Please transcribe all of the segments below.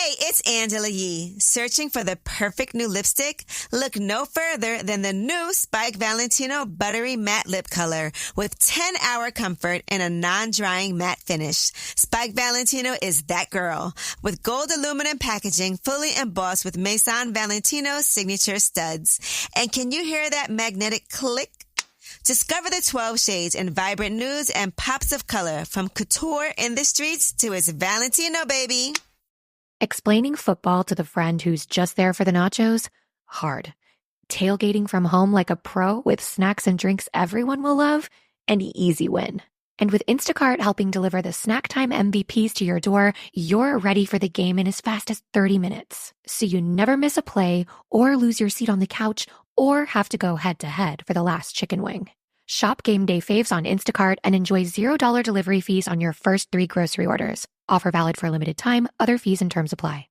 Hey, it's Angela Yee. Searching for the perfect new lipstick? Look no further than the new Spike Valentino Buttery Matte Lip Color with 10-hour comfort and a non-drying matte finish. Spike Valentino is that girl. With gold aluminum packaging fully embossed with Maison Valentino signature studs. And can you hear that magnetic click? Discover the 12 shades in vibrant nudes and pops of color from couture in the streets to its Valentino, baby. Explaining football to the friend who's just there for the nachos? Hard. Tailgating from home like a pro with snacks and drinks everyone will love? An easy win. And with Instacart helping deliver the snack time MVPs to your door, you're ready for the game in as fast as 30 minutes. So you never miss a play or lose your seat on the couch or have to go head-to-head for the last chicken wing. Shop Game Day Faves on Instacart and enjoy $0 delivery fees on your first 3 grocery orders. Offer valid for a limited time. Other fees and terms apply.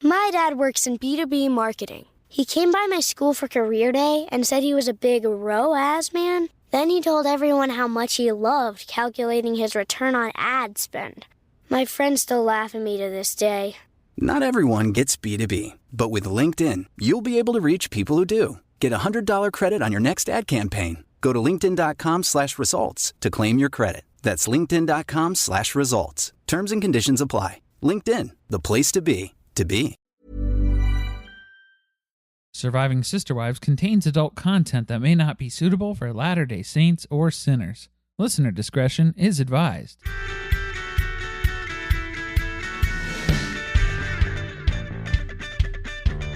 My dad works in B2B marketing. He came by my school for career day and said he was a big ROAS man. Then he told everyone how much he loved calculating his return on ad spend. My friends still laugh at me to this day. Not everyone gets B2B, but with LinkedIn, you'll be able to reach people who do. Get a $100 credit on your next ad campaign. Go to linkedin.com/results to claim your credit. That's linkedin.com/results. Terms and conditions apply. LinkedIn, the place to be, to be. Surviving Sister Wives contains adult content that may not be suitable for Latter-day Saints or sinners. Listener discretion is advised.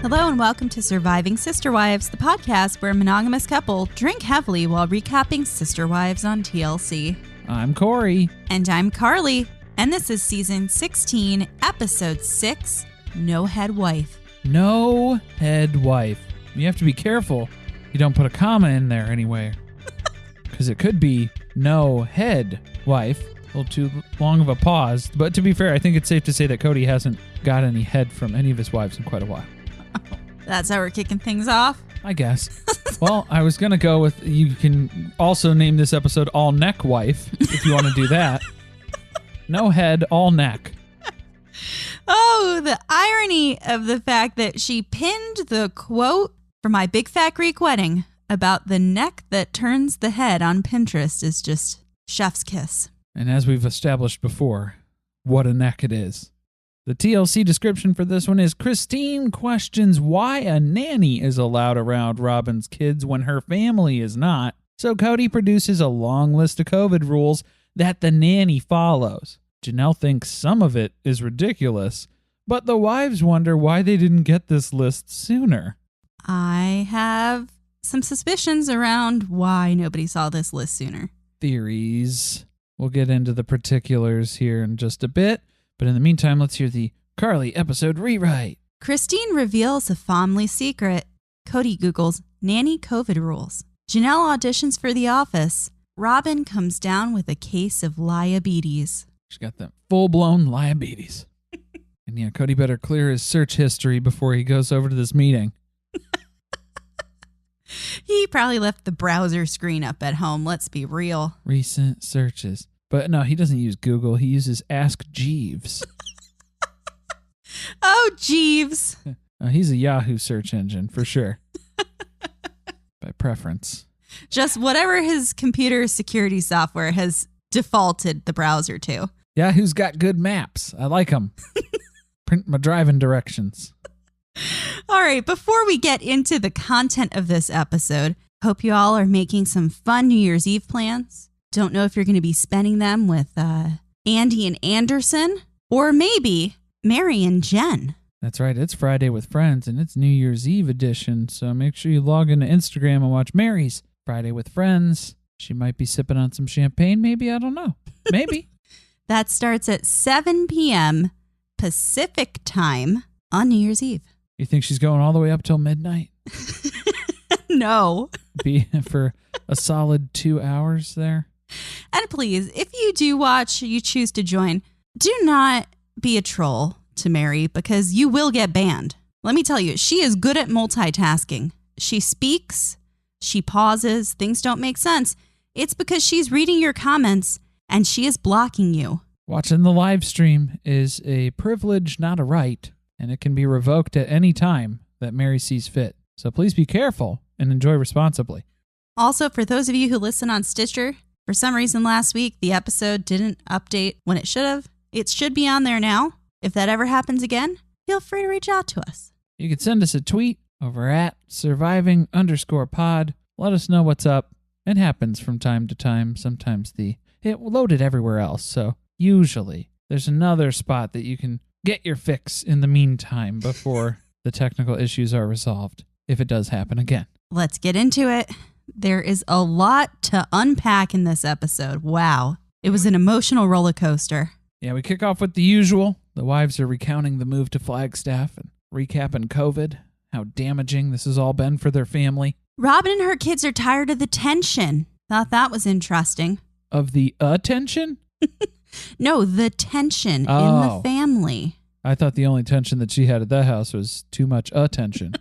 Hello and welcome to Surviving Sister Wives, the podcast where a monogamous couple drink heavily while recapping Sister Wives on TLC. I'm Corey. And I'm Carly. And this is season 16, episode 6, No Head Wife. No head wife. You have to be careful you don't put a comma in there anywhere. Because it could be no head wife. A little too long of a pause. But to be fair, I think it's safe to say that Kody hasn't got any head from any of his wives in quite a while. That's how we're kicking things off? I guess. Well, I was going to go with, you can also name this episode All Neck Wife, if you want to do that. No head, all neck. Oh, the irony of the fact that she pinned the quote for my big fat Greek wedding about the neck that turns the head on Pinterest is just chef's kiss. And as we've established before, what a neck it is. The TLC description for this one is Christine questions why a nanny is allowed around Robyn's kids when her family is not. So Kody produces a long list of COVID rules that the nanny follows. Janelle thinks some of it is ridiculous, but the wives wonder why they didn't get this list sooner. I have some suspicions around why nobody saw this list sooner. Theories. We'll get into the particulars here in just a bit. But in the meantime, let's hear the Carly episode rewrite. Christine reveals a fahmlee secret. Kody Googles nanny COVID rules. Janelle auditions for The Office. Robyn comes down with a case of LIE-abetes. She's got that full-blown LIE-abetes. And yeah, Kody better clear his search history before he goes over to this meeting. He probably left the browser screen up at home, let's be real. Recent searches. But no, he doesn't use Google. He uses Ask Jeeves. Oh, Jeeves. He's a Yahoo search engine, for sure. By preference. Just whatever his computer security software has defaulted the browser to. Yahoo's got good maps. I like them. Print my driving directions. All right, before we get into the content of this episode, hope you all are making some fun New Year's Eve plans. Don't know if you're going to be spending them with Andy and Anderson, or maybe Mary and Jen. That's right. It's Friday with Friends, and it's New Year's Eve edition. So make sure you log into Instagram and watch Mary's Friday with Friends. She might be sipping on some champagne, maybe. I don't know. Maybe. That starts at 7 p.m. Pacific time on New Year's Eve. You think she's going all the way up till midnight? No. Be for a solid 2 hours there? And please, if you do watch, you choose to join, do not be a troll to Mary because you will get banned. Let me tell you, she is good at multitasking. She speaks, she pauses, things don't make sense. It's because she's reading your comments and she is blocking you. Watching the live stream is a privilege, not a right. and it can be revoked at any time that Mary sees fit. So please be careful and enjoy responsibly. Also, for those of you who listen on Stitcher, for some reason last week, the episode didn't update when it should have. It should be on there now. If that ever happens again, feel free to reach out to us. You can send us a tweet over at surviving_pod. Let us know what's up. It happens from time to time. Sometimes it loaded everywhere else. So usually there's another spot that you can get your fix in the meantime before the technical issues are resolved, if it does happen again. Let's get into it. There is a lot to unpack in this episode. Wow. It was an emotional roller coaster. Yeah, we kick off with the usual. The wives are recounting the move to Flagstaff and recapping COVID, how damaging this has all been for their family. Robyn and her kids are tired of the tension. Thought that was interesting. Of the attention? No, the tension in the family. I thought the only tension that she had at that house was too much attention.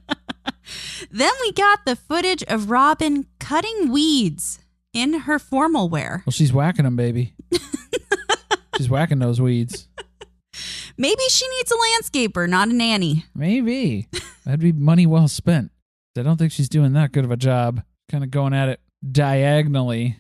Then we got the footage of Robyn cutting weeds in her formal wear. Well, she's whacking them, baby. She's whacking those weeds. Maybe she needs a landscaper, not a nanny. Maybe. That'd be money well spent. I don't think she's doing that good of a job. Kind of going at it diagonally.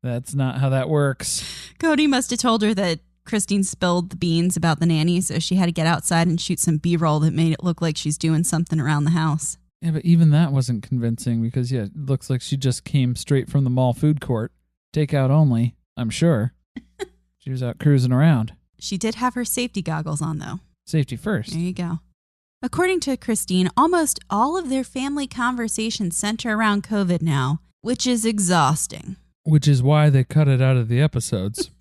That's not how that works. Kody must have told her that Christine spilled the beans about the nanny, so she had to get outside and shoot some B-roll that made it look like she's doing something around the house. Yeah, but even that wasn't convincing because, it looks like she just came straight from the mall food court. Takeout only, I'm sure. She was out cruising around. She did have her safety goggles on, though. Safety first. There you go. According to Christine, almost all of their family conversations center around COVID now, which is exhausting. Which is why they cut it out of the episodes.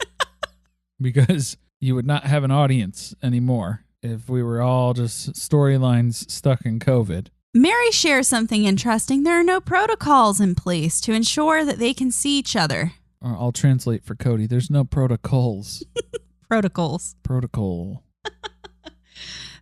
Because you would not have an audience anymore if we were all just storylines stuck in COVID. Mary shares something interesting. There are no protocols in place to ensure that they can see each other. Or I'll translate for Kody. There's no protocols. Protocols. Protocol.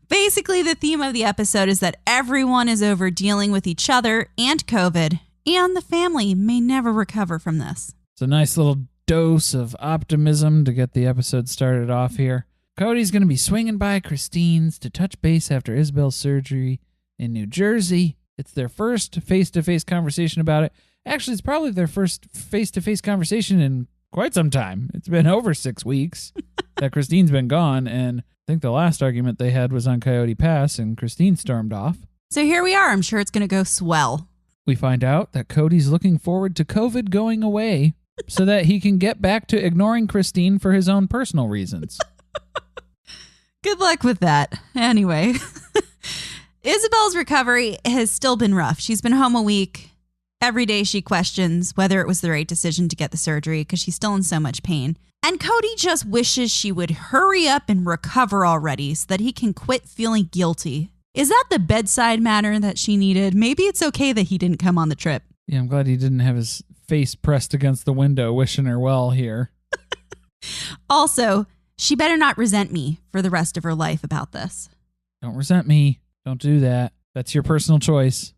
Basically, the theme of the episode is that everyone is over dealing with each other and COVID, and the family may never recover from this. It's a nice little dose of optimism to get the episode started off here. Kody's going to be swinging by Christine's to touch base after Isabel's surgery in New Jersey. It's their first face-to-face conversation about it. Actually, it's probably their first face-to-face conversation in quite some time. It's been over 6 weeks that Christine's been gone, and I think the last argument they had was on Coyote Pass, and Christine stormed off. So here we are. I'm sure it's going to go swell. We find out that Kody's looking forward to COVID going away so that he can get back to ignoring Christine for his own personal reasons. Good luck with that. Anyway, Isabel's recovery has still been rough. She's been home a week. Every day she questions whether it was the right decision to get the surgery because she's still in so much pain. And Kody just wishes she would hurry up and recover already so that he can quit feeling guilty. Is that the bedside manner that she needed? Maybe it's okay that he didn't come on the trip. Yeah, I'm glad he didn't have his face pressed against the window wishing her well here. Also, she better not resent me for the rest of her life about this. Don't resent me. Don't do that. That's your personal choice.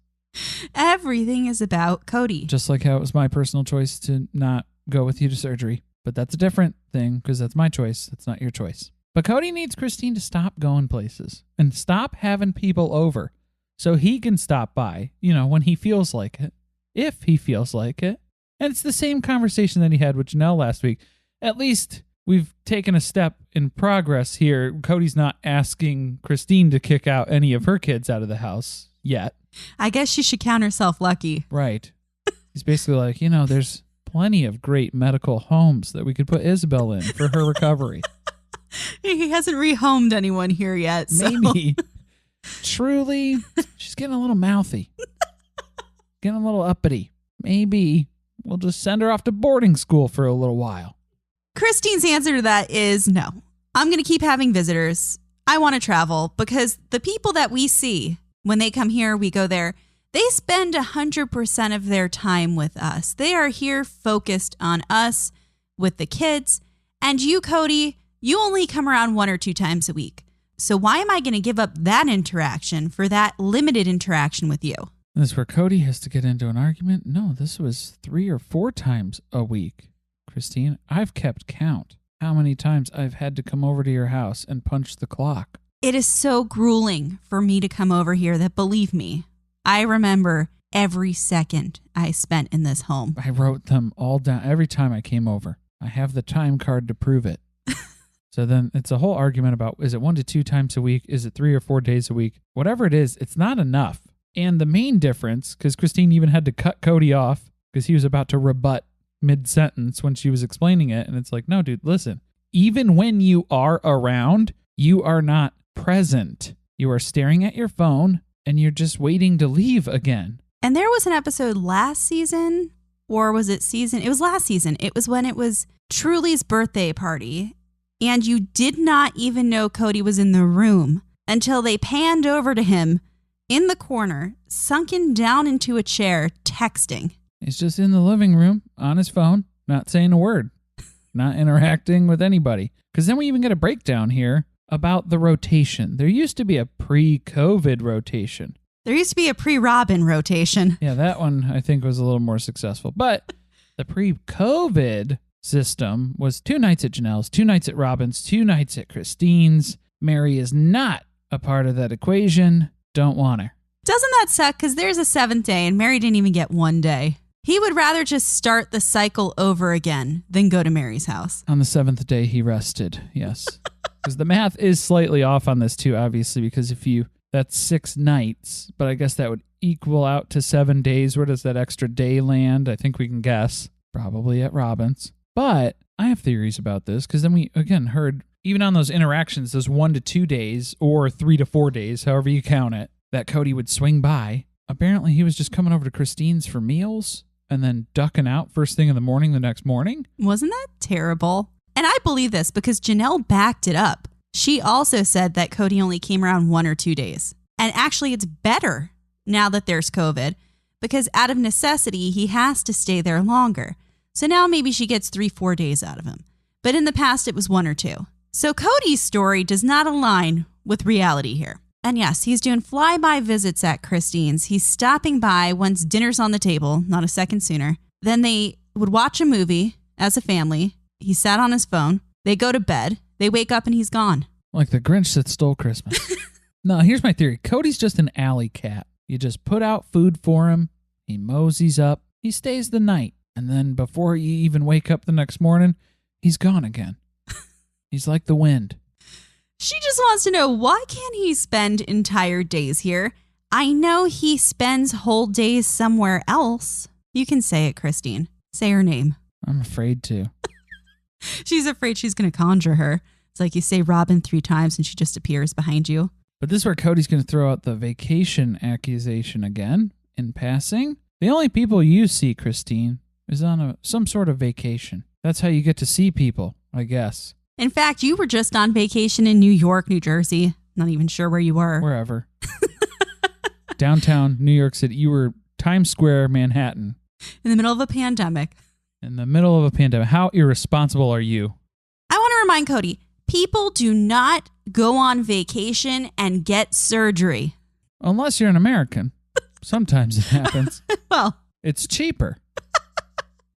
Everything is about Kody. Just like how it was my personal choice to not go with you to surgery. But that's a different thing because that's my choice. That's not your choice. But Kody needs Christine to stop going places and stop having people over so he can stop by, when he feels like it, if he feels like it. And it's the same conversation that he had with Janelle last week. At least we've taken a step in progress here. Cody's not asking Christine to kick out any of her kids out of the house yet. I guess she should count herself lucky. Right. He's basically like, there's plenty of great medical homes that we could put Isabel in for her recovery. He hasn't rehomed anyone here yet. So. Maybe. Truly, she's getting a little mouthy. Getting a little uppity. Maybe we'll just send her off to boarding school for a little while. Christine's answer to that is no. I'm going to keep having visitors. I want to travel because the people that we see, when they come here, we go there, they spend 100% of their time with us. They are here focused on us with the kids. And you, Kody, you only come around 1 or 2 times a week. So why am I going to give up that interaction for that limited interaction with you? This is where Kody has to get into an argument? No, this was 3 or 4 times a week. Christine, I've kept count how many times I've had to come over to your house and punch the clock. It is so grueling for me to come over here that, believe me, I remember every second I spent in this home. I wrote them all down every time I came over. I have the time card to prove it. So then it's a whole argument about, is it 1 to 2 times a week? Is it 3 or 4 days a week? Whatever it is, it's not enough. And the main difference, because Christine even had to cut Kody off because he was about to rebut mid-sentence when she was explaining it. And it's like, no, dude, listen. Even when you are around, you are not present. You are staring at your phone and you're just waiting to leave again. And there was an episode last season, or was it season? It was last season. It was when it was Truly's birthday party. And you did not even know Kody was in the room until they panned over to him in the corner, sunken down into a chair, texting. He's just in the living room on his phone, not saying a word, not interacting with anybody. Because then we even get a breakdown here about the rotation. There used to be a pre-COVID rotation. There used to be a pre-Robyn rotation. Yeah, that one I think was a little more successful. But the pre-COVID system was 2 nights at Janelle's, 2 nights at Robyn's, 2 nights at Christine's. Mary is not a part of that equation. Don't want her. Doesn't that suck? Because there's a 7th day and Mary didn't even get 1 day. He would rather just start the cycle over again than go to Mary's house. On the 7th day, he rested. Yes. Because the math is slightly off on this too, obviously, because that's 6 nights, but I guess that would equal out to 7 days. Where does that extra day land? I think we can guess. Probably at Robyn's. But I have theories about this because then we, again, heard even on those interactions, those 1 to 2 days or 3 to 4 days, however you count it, that Kody would swing by. Apparently, he was just coming over to Christine's for meals and then ducking out first thing in the morning the next morning. Wasn't that terrible? And I believe this because Janelle backed it up. She also said that Kody only came around 1 or 2 days. And actually, it's better now that there's COVID because out of necessity, he has to stay there longer. So now maybe she gets 3-4 days out of him. But in the past, it was 1 or 2. So Kody's story does not align with reality here. And yes, he's doing flyby visits at Christine's. He's stopping by once dinner's on the table, not a second sooner. Then they would watch a movie as a family. He sat on his phone. They go to bed. They wake up and he's gone. Like the Grinch that stole Christmas. No, here's my theory. Cody's just an alley cat. You just put out food for him. He moseys up. He stays the night. And then before you even wake up the next morning, he's gone again. He's like the wind. She just wants to know, why can't he spend entire days here? I know he spends whole days somewhere else. You can say it, Christine. Say her name. I'm afraid to. She's afraid she's going to conjure her. It's like you say Robyn 3 times and she just appears behind you. But this is where Cody's going to throw out the vacation accusation again in passing. The only people you see, Christine, is on some sort of vacation. That's how you get to see people, I guess. In fact, you were just on vacation in New York, New Jersey. Not even sure where you were. Wherever. Downtown New York City. You were Times Square, Manhattan. In the middle of a pandemic. In the middle of a pandemic. How irresponsible are you? I want to remind Kody, people do not go on vacation and get surgery. Unless you're an American. Sometimes it happens. Well. It's cheaper.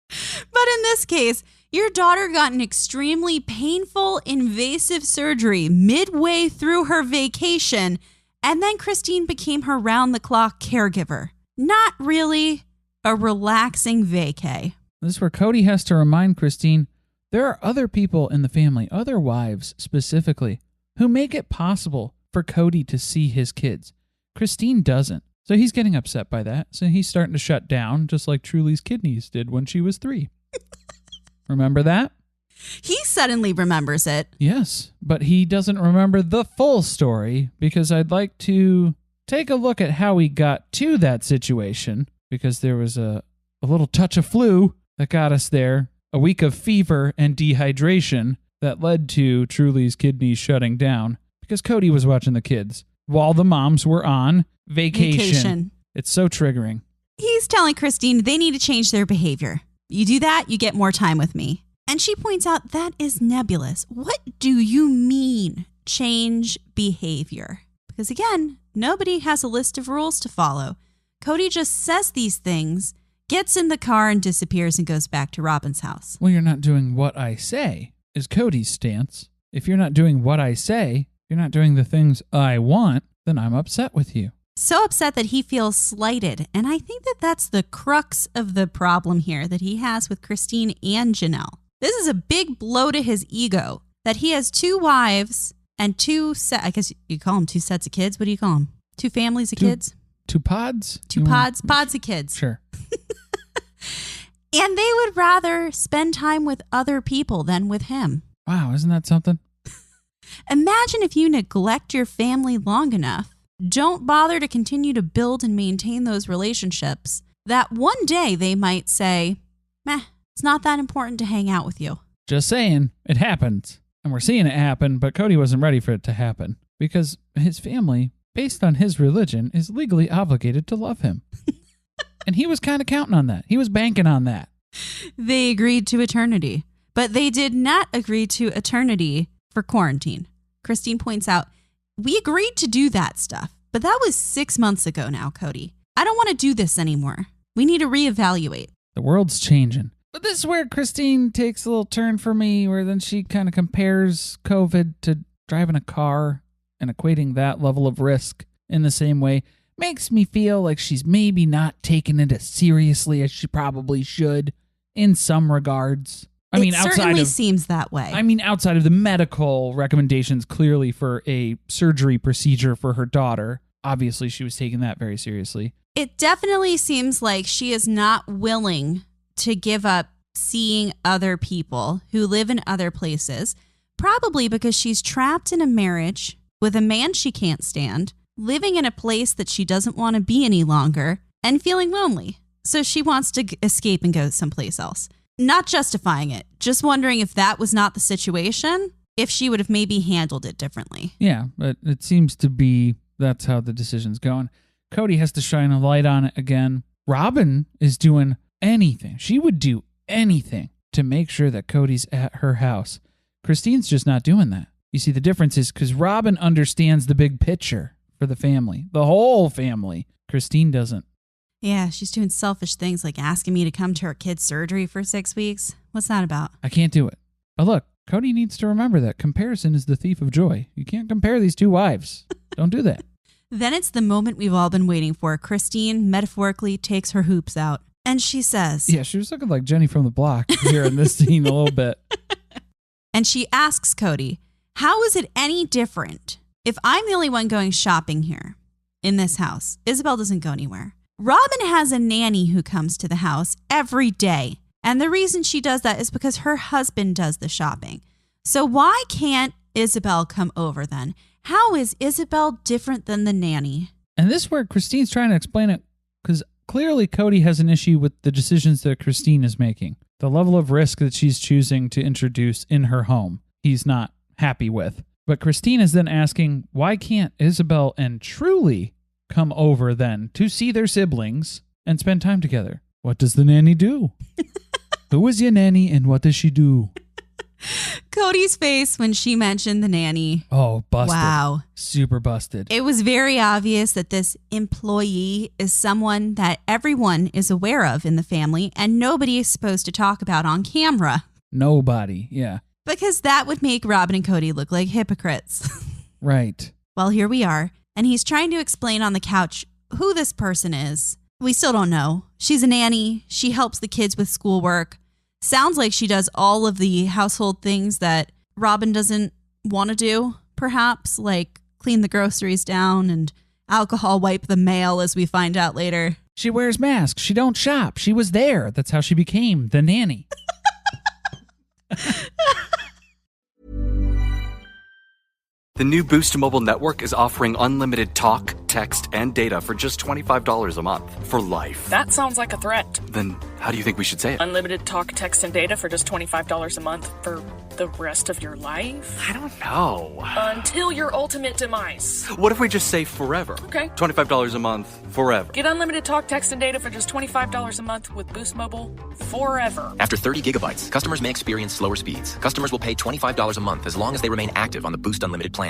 But in this case, your daughter got an extremely painful, invasive surgery midway through her vacation, and then Christine became her round-the-clock caregiver. Not really a relaxing vacay. This is where Kody has to remind Christine there are other people in the family, other wives specifically, who make it possible for Kody to see his kids. Christine doesn't. So he's getting upset by that. So he's starting to shut down, just like Truly's kidneys did when she was 3. Remember that? He suddenly remembers it. Yes, but he doesn't remember the full story because I'd like to take a look at how he got to that situation because there was a little touch of flu that got us there, a week of fever and dehydration that led to Truly's kidneys shutting down because Kody was watching the kids while the moms were on vacation. It's so triggering. He's telling Christine they need to change their behavior. You do that, you get more time with me. And she points out that is nebulous. What do you mean, change behavior? Because again, nobody has a list of rules to follow. Kody just says these things, gets in the car and disappears and goes back to Robyn's house. Well, you're not doing what I say, is Cody's stance. If you're not doing what I say, you're not doing the things I want, then I'm upset with you. So upset that he feels slighted. And I think that that's the crux of the problem here that he has with Christine and Janelle. This is a big blow to his ego that he has 2 wives and I guess you call them 2 sets of kids. What do you call them? 2 families of kids? 2 pods? 2 pods of kids. Sure. And they would rather spend time with other people than with him. Wow, isn't that something? Imagine if you neglect your family long enough, don't bother to continue to build and maintain those relationships, that one day they might say, meh, it's not that important to hang out with you. Just saying, it happens. And we're seeing it happen, but Kody wasn't ready for it to happen because his family, based on his religion, is legally obligated to love him. And he was kind of counting on that. He was banking on that. They agreed to eternity, but they did not agree to eternity for quarantine. Christine points out, we agreed to do that stuff, but that was 6 months ago now, Kody. I don't want to do this anymore. We need to reevaluate. The world's changing. But this is where Christine takes a little turn for me, where then she kind of compares COVID to driving a car and equating that level of risk in the same way. Makes me feel like she's maybe not taking it as seriously as she probably should in some regards. It certainly seems that way. I mean, outside of the medical recommendations clearly for a surgery procedure for her daughter, obviously she was taking that very seriously. It definitely seems like she is not willing to give up seeing other people who live in other places, probably because she's trapped in a marriage with a man she can't stand, living in a place that she doesn't want to be any longer, and feeling lonely. So she wants to escape and go someplace else. Not justifying it, just wondering if that was not the situation, if she would have maybe handled it differently. Yeah, but it seems to be that's how the decision's going. Kody has to shine a light on it again. Robyn is doing anything. She would do anything to make sure that Kody's at her house. Christine's just not doing that. You see, the difference is because Robyn understands the big picture for the family, the whole family. Christine doesn't. Yeah, she's doing selfish things like asking me to come to her kid's surgery for 6 weeks. What's that about? I can't do it. But look, Kody needs to remember that comparison is the thief of joy. You can't compare these 2 wives. Don't do that. Then it's the moment we've all been waiting for. Christine metaphorically takes her hoops out. And she says... Yeah, she was looking like Jenny from the block here in this scene a little bit. And she asks Kody, how is it any different if I'm the only one going shopping here in this house? Isabel doesn't go anywhere. Robyn has a nanny who comes to the house every day. And the reason she does that is because her husband does the shopping. So why can't Isabel come over then? How is Isabel different than the nanny? And this is where Christine's trying to explain it, because clearly Kody has an issue with the decisions that Christine is making. The level of risk that she's choosing to introduce in her home, he's not happy with. But Christine is then asking, why can't Isabel and Truly come over then to see their siblings and spend time together? What does the nanny do? Who is your nanny and what does she do? Kody's face when she mentioned the nanny. Oh, busted. Wow. Super busted. It was very obvious that this employee is someone that everyone is aware of in the family and nobody is supposed to talk about on camera. Nobody, yeah. Because that would make Robyn and Kody look like hypocrites. Right. Well, here we are. And he's trying to explain on the couch who this person is. We still don't know. She's a nanny. She helps the kids with schoolwork. Sounds like she does all of the household things that Robyn doesn't want to do, perhaps, like clean the groceries down and alcohol wipe the mail, as we find out later. She wears masks. She don't shop. She was there. That's how she became the nanny. The new Boost Mobile network is offering unlimited talk, text, and data for just $25 a month for life. That sounds like a threat. Then how do you think we should say it? Unlimited talk, text, and data for just $25 a month for the rest of your life? I don't know. Until your ultimate demise. What if we just say forever? Okay. $25 a month, forever. Get unlimited talk, text, and data for just $25 a month with Boost Mobile forever. After 30 gigabytes, customers may experience slower speeds. Customers will pay $25 a month as long as they remain active on the Boost Unlimited plan.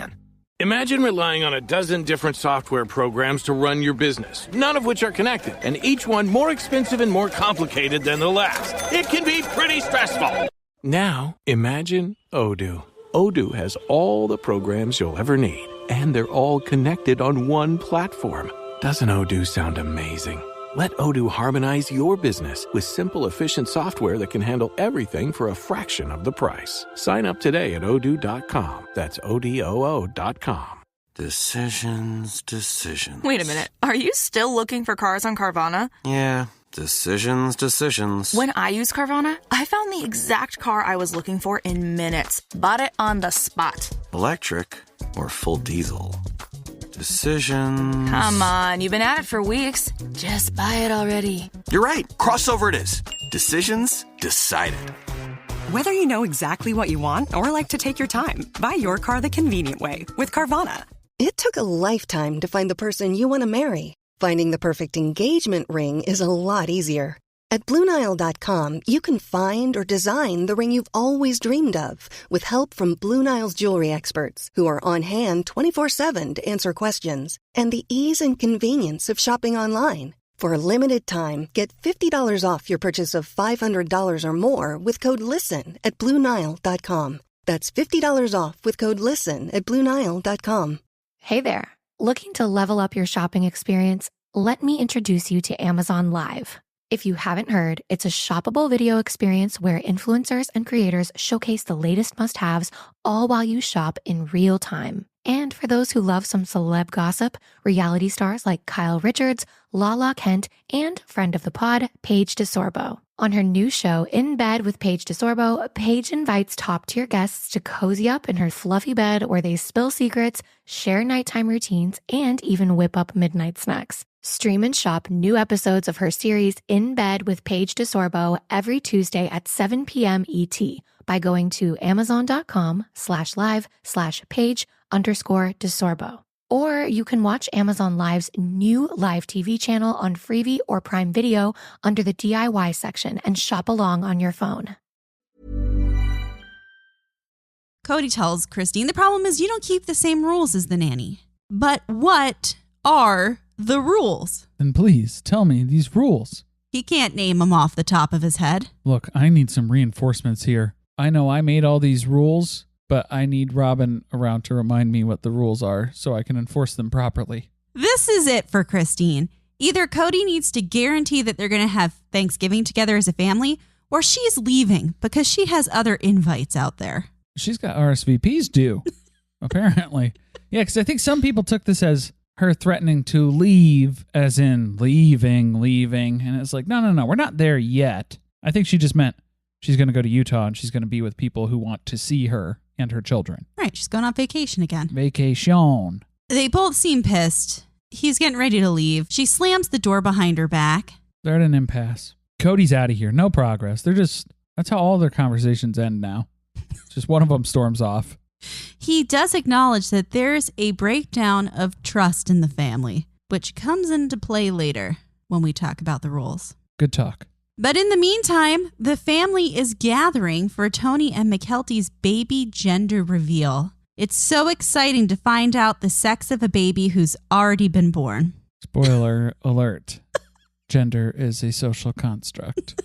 Imagine relying on a dozen different software programs to run your business, none of which are connected, and each one more expensive and more complicated than the last. It can be pretty stressful. Now, imagine Odoo. Odoo has all the programs you'll ever need, and they're all connected on one platform. Doesn't Odoo sound amazing? Let Odoo harmonize your business with simple, efficient software that can handle everything for a fraction of the price. Sign up today at odoo.com. That's ODOO.com. Decisions. Wait a minute. Are you still looking for cars on Carvana? Yeah, decisions. When I used Carvana, I found the exact car I was looking for in minutes. Bought it on the spot. Electric or full diesel? Decisions. Come on, you've been at it for weeks. Just buy it already. You're right. Crossover it is. Decisions decided. Whether you know exactly what you want or like to take your time, buy your car the convenient way with Carvana. It took a lifetime to find the person you want to marry. Finding the perfect engagement ring is a lot easier. At BlueNile.com, you can find or design the ring you've always dreamed of with help from Blue Nile's jewelry experts who are on hand 24/7 to answer questions. And the ease and convenience of shopping online. For a limited time, get $50 off your purchase of $500 or more with code LISTEN at BlueNile.com. That's $50 off with code LISTEN at BlueNile.com. Hey there. Looking to level up your shopping experience? Let me introduce you to Amazon Live. If you haven't heard, it's a shoppable video experience where influencers and creators showcase the latest must-haves all while you shop in real time. And for those who love some celeb gossip, reality stars like Kyle Richards, Lala Kent, and friend of the pod, Paige DeSorbo. On her new show, In Bed with Paige DeSorbo, Paige invites top-tier guests to cozy up in her fluffy bed where they spill secrets, share nighttime routines, and even whip up midnight snacks. Stream and shop new episodes of her series In Bed with Paige DeSorbo every Tuesday at 7 p.m. ET by going to amazon.com/live/Paige_DeSorbo. Or you can watch Amazon Live's new live TV channel on Freevee or Prime Video under the DIY section and shop along on your phone. Kody tells Christine the problem is you don't keep the same rules as the nanny. But what are the rules? Then please tell me these rules. He can't name them off the top of his head. Look, I need some reinforcements here. I know I made all these rules, but I need Robyn around to remind me what the rules are so I can enforce them properly. This is it for Christine. Either Kody needs to guarantee that they're going to have Thanksgiving together as a family, or she's leaving because she has other invites out there. She's got RSVPs due, apparently. Yeah, because I think some people took this as her threatening to leave, as in leaving. And it's like, no, we're not there yet. I think she just meant she's going to go to Utah and she's going to be with people who want to see her and her children. Right, she's going on vacation again. Vacation. They both seem pissed. He's getting ready to leave. She slams the door behind her back. They're at an impasse. Kody's out of here. No progress. That's how all their conversations end now. Just one of them storms off. He does acknowledge that there's a breakdown of trust in the family, which comes into play later when we talk about the rules. Good talk. But in the meantime, the family is gathering for Tony and McKelty's baby gender reveal. It's so exciting to find out the sex of a baby who's already been born. Spoiler alert. Gender is a social construct.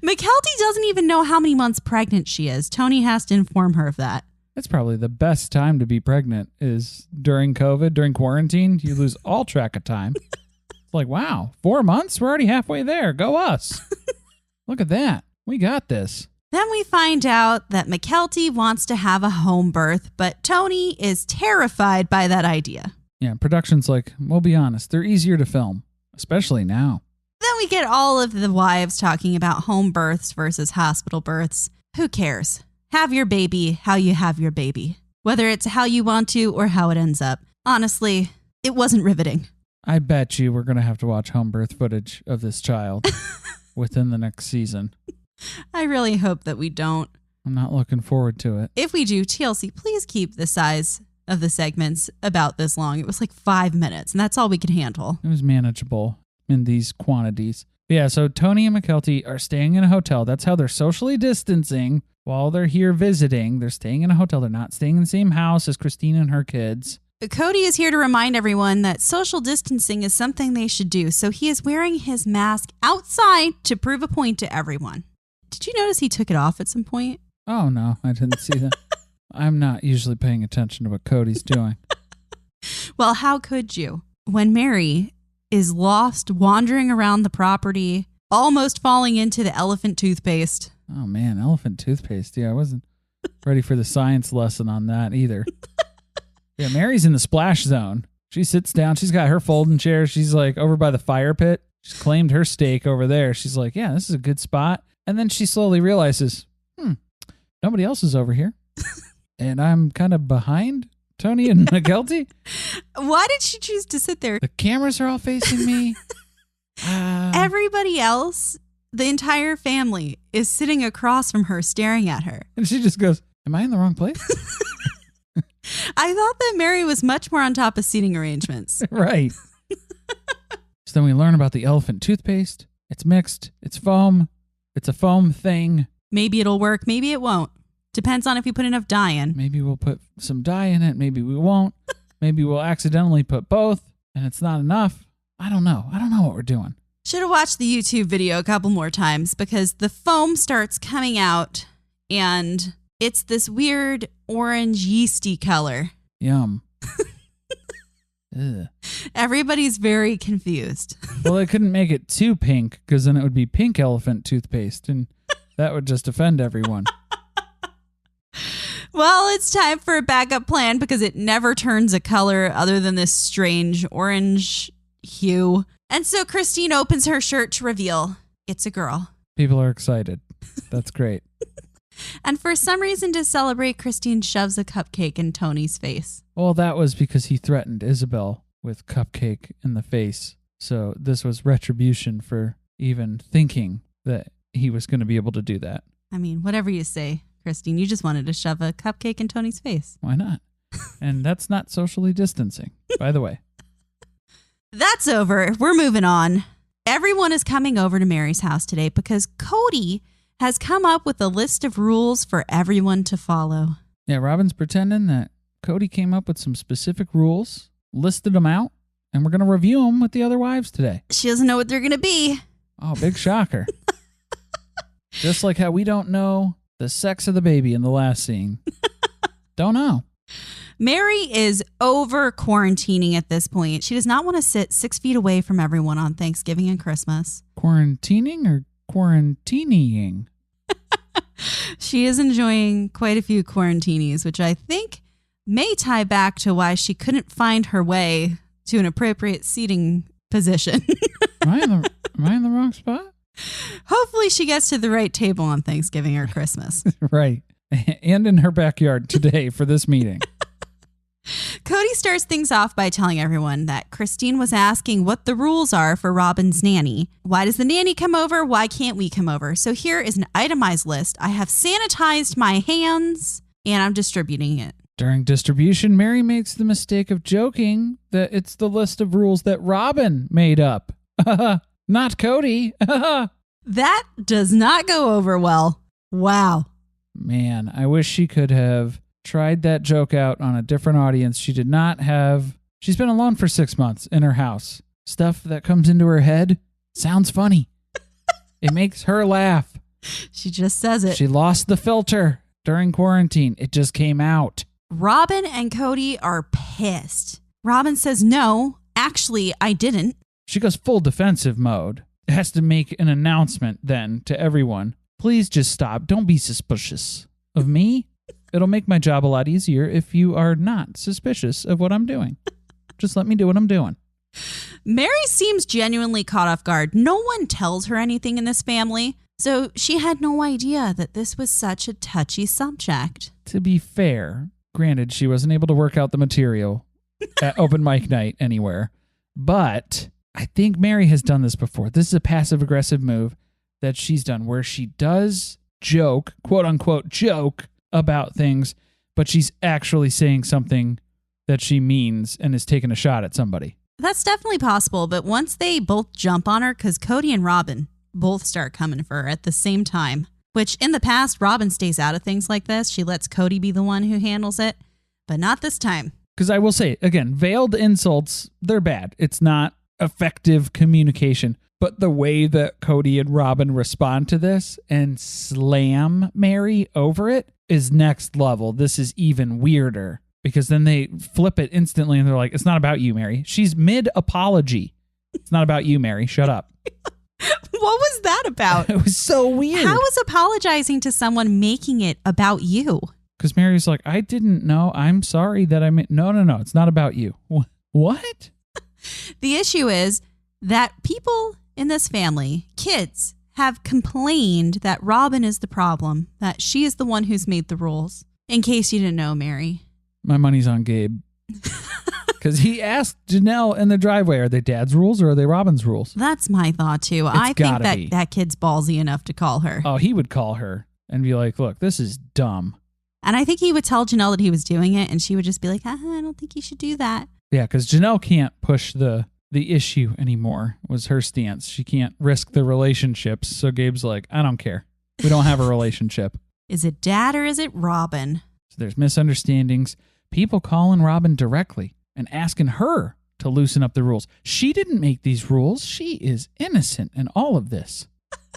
McKelty doesn't even know how many months pregnant she is. Tony has to inform her of that. That's probably the best time to be pregnant is during COVID, during quarantine. You lose all track of time. It's like, wow, 4 months? We're already halfway there. Go us. Look at that. We got this. Then we find out that McKelty wants to have a home birth, but Tony is terrified by that idea. Yeah, production's like, we'll be honest, they're easier to film, especially now. Then we get all of the wives talking about home births versus hospital births. Who cares? Have your baby how you have your baby, whether it's how you want to or how it ends up. Honestly, it wasn't riveting. I bet you we're going to have to watch home birth footage of this child within the next season. I really hope that we don't. I'm not looking forward to it. If we do, TLC, please keep the size of the segments about this long. It was like 5 minutes, and that's all we could handle. It was manageable in these quantities. Yeah, so Tony and McKelty are staying in a hotel. That's how they're socially distancing while they're here visiting. They're staying in a hotel. They're not staying in the same house as Christine and her kids. Kody is here to remind everyone that social distancing is something they should do. So he is wearing his mask outside to prove a point to everyone. Did you notice he took it off at some point? Oh, no, I didn't see that. I'm not usually paying attention to what Kody's doing. Well, how could you? When Mary is lost, wandering around the property, almost falling into the elephant toothpaste. Oh, man, elephant toothpaste. Yeah, I wasn't ready for the science lesson on that either. Yeah, Mary's in the splash zone. She sits down. She's got her folding chair. She's like over by the fire pit. She's claimed her steak over there. She's like, yeah, this is a good spot. And then she slowly realizes, nobody else is over here. And I'm kind of behind Tony and McKelty. Why did she choose to sit there? The cameras are all facing me. Everybody else, the entire family, is sitting across from her staring at her. And she just goes, am I in the wrong place? I thought that Mary was much more on top of seating arrangements. Right. So then we learn about the elephant toothpaste. It's mixed. It's foam. It's a foam thing. Maybe it'll work. Maybe it won't. Depends on if you put enough dye in. Maybe we'll put some dye in it. Maybe we won't. Maybe we'll accidentally put both and it's not enough. I don't know. I don't know what we're doing. Should have watched the YouTube video a couple more times because the foam starts coming out and it's this weird orange yeasty color. Yum. Ugh. Everybody's very confused. Well, they couldn't make it too pink because then it would be pink elephant toothpaste and that would just offend everyone. Well, it's time for a backup plan because it never turns a color other than this strange orange hue. And so Christine opens her shirt to reveal it's a girl. People are excited. That's great. And for some reason to celebrate, Christine shoves a cupcake in Tony's face. Well, that was because he threatened Isabel with cupcake in the face. So this was retribution for even thinking that he was going to be able to do that. I mean, whatever you say, Christine, you just wanted to shove a cupcake in Tony's face. Why not? And that's not socially distancing, by the way. That's over. We're moving on. Everyone is coming over to Mary's house today because Kody has come up with a list of rules for everyone to follow. Yeah, Robyn's pretending that Kody came up with some specific rules, listed them out, and we're going to review them with the other wives today. She doesn't know what they're going to be. Oh, big shocker. Just like how we don't know the sex of the baby in the last scene. Don't know. Mary is over quarantining at this point. She does not want to sit 6 feet away from everyone on Thanksgiving and Christmas. Quarantining or quarantining? She is enjoying quite a few quarantinis, which I think may tie back to why she couldn't find her way to an appropriate seating position. Am I in the wrong spot? Hopefully she gets to the right table on Thanksgiving or Christmas. Right. And in her backyard today for this meeting. Kody starts things off by telling everyone that Christine was asking what the rules are for Robyn's nanny. Why does the nanny come over? Why can't we come over? So here is an itemized list. I have sanitized my hands and I'm distributing it. During distribution, Mary makes the mistake of joking that it's the list of rules that Robyn made up. Not Kody. That does not go over well. Wow. Man, I wish she could have tried that joke out on a different audience. She did not have. She's been alone for 6 months in her house. Stuff that comes into her head sounds funny. It makes her laugh. She just says it. She lost the filter during quarantine. It just came out. Robyn and Kody are pissed. Robyn says, no, actually, I didn't. She goes full defensive mode. It has to make an announcement then to everyone. Please just stop. Don't be suspicious of me. It'll make my job a lot easier if you are not suspicious of what I'm doing. Just let me do what I'm doing. Mary seems genuinely caught off guard. No one tells her anything in this family, so she had no idea that this was such a touchy subject. To be fair, granted, she wasn't able to work out the material at open mic night anywhere, but I think Mary has done this before. This is a passive-aggressive move that she's done where she does joke, quote-unquote joke, about things, but she's actually saying something that she means and is taking a shot at somebody. That's definitely possible, but once they both jump on her, because Kody and Robyn both start coming for her at the same time, which in the past, Robyn stays out of things like this. She lets Kody be the one who handles it, but not this time. Because I will say, again, veiled insults, they're bad. It's not effective communication. But the way that Kody and Robyn respond to this and slam Mary over it is next level. This is even weirder. Because then they flip it instantly and they're like, it's not about you, Mary. She's mid-apology. It's not about you, Mary. Shut up. What was that about? It was so weird. How is apologizing to someone making it about you? Because Mary's like, I didn't know. I'm sorry that I made... No. It's not about you. What? The issue is that people in this family, kids, have complained that Robyn is the problem, that she is the one who's made the rules. In case you didn't know, Mary. My money's on Gabe. Because he asked Janelle in the driveway, are they Dad's rules or are they Robyn's rules? That's my thought, too. I think that kid's ballsy enough to call her. Oh, he would call her and be like, look, this is dumb. And I think he would tell Janelle that he was doing it, and she would just be like, I don't think you should do that. Yeah, because Janelle can't push the issue anymore, was her stance. She can't risk the relationships. So Gabe's like, I don't care. We don't have a relationship. Is it Dad or is it Robyn? So there's misunderstandings. People calling Robyn directly and asking her to loosen up the rules. She didn't make these rules. She is innocent in all of this.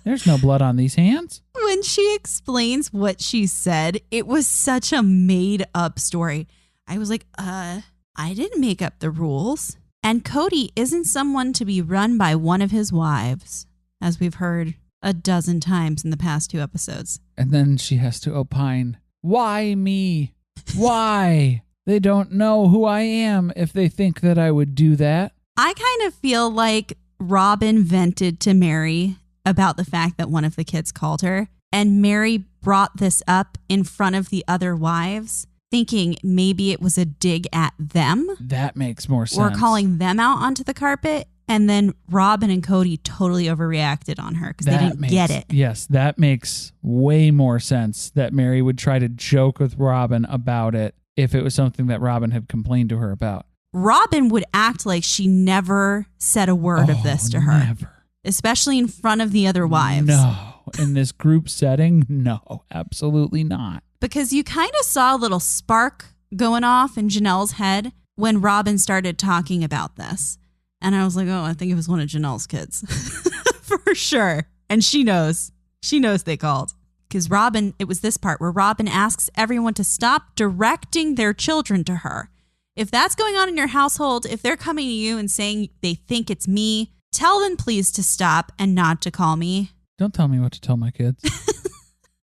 There's no blood on these hands. When she explains what she said, it was such a made-up story. I was like, I didn't make up the rules. And Kody isn't someone to be run by one of his wives, as we've heard a dozen times in the past 2 episodes. And then she has to opine, why me? Why? They don't know who I am if they think that I would do that. I kind of feel like Robyn vented to Mary about the fact that one of the kids called her, and Mary brought this up in front of the other wives, thinking maybe it was a dig at them. That makes more sense. Or calling them out onto the carpet. And then Robyn and Kody totally overreacted on her because they didn't get it. Yes, that makes way more sense that Mary would try to joke with Robyn about it if it was something that Robyn had complained to her about. Robyn would act like she never said a word of this to her. Never. Especially in front of the other wives. No. In this group setting, no, absolutely not. Because you kind of saw a little spark going off in Janelle's head when Robyn started talking about this. And I was like, oh, I think it was one of Janelle's kids. For sure. And she knows. She knows they called. Because Robyn, it was this part where Robyn asks everyone to stop directing their children to her. If that's going on in your household, if they're coming to you and saying they think it's me, tell them please to stop and not to call me. Don't tell me what to tell my kids.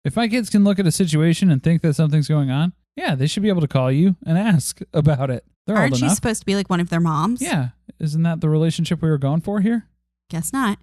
If my kids can look at a situation and think that something's going on, yeah, they should be able to call you and ask about it. They're Aren't old you enough. supposed to be like one of their moms? Yeah. Isn't that the relationship we were going for here? Guess not.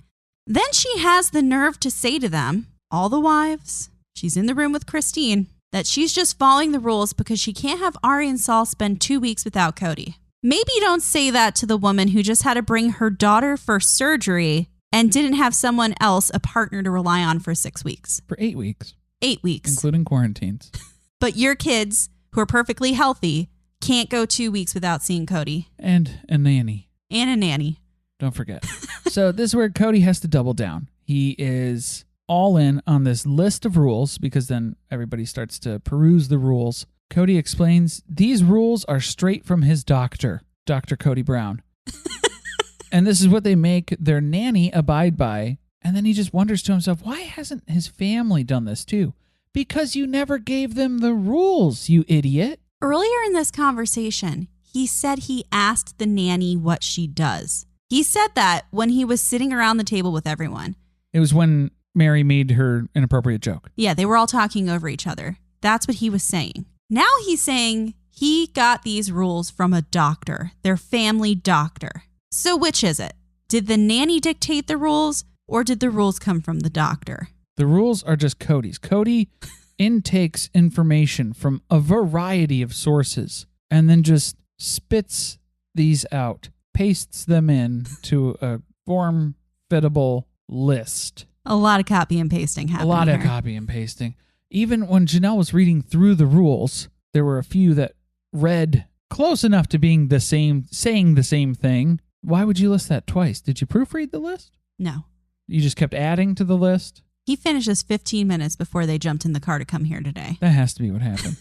Then she has the nerve to say to them, all the wives, she's in the room with Christine, that she's just following the rules because she can't have Ari and Saul spend 2 weeks without Kody. Maybe don't say that to the woman who just had to bring her daughter for surgery and didn't have someone else, a partner to rely on for 6 weeks. For 8 weeks. 8 weeks. Including quarantines. But your kids, who are perfectly healthy, can't go 2 weeks without seeing Kody. And a nanny. And a nanny. Don't forget. So this is where Kody has to double down. He is all in on this list of rules because then everybody starts to peruse the rules. Kody explains these rules are straight from his doctor, Dr. Kody Brown. And this is what they make their nanny abide by. And then he just wonders to himself, why hasn't his family done this too? Because you never gave them the rules, you idiot. Earlier in this conversation, he said he asked the nanny what she does. He said that when he was sitting around the table with everyone. It was when Mary made her inappropriate joke. Yeah, they were all talking over each other. That's what he was saying. Now he's saying he got these rules from a doctor, their family doctor. So which is it? Did the nanny dictate the rules or did the rules come from the doctor? The rules are just Kody's. Kody intakes information from a variety of sources and then just spits these out, pastes them in to a form-fittable list. A lot of copy and pasting happening. A lot of copy and pasting. Even when Janelle was reading through the rules, there were a few that read close enough to being the same, saying the same thing. Why would you list that twice? Did you proofread the list? No. You just kept adding to the list? He finishes 15 minutes before they jumped in the car to come here today. That has to be what happened.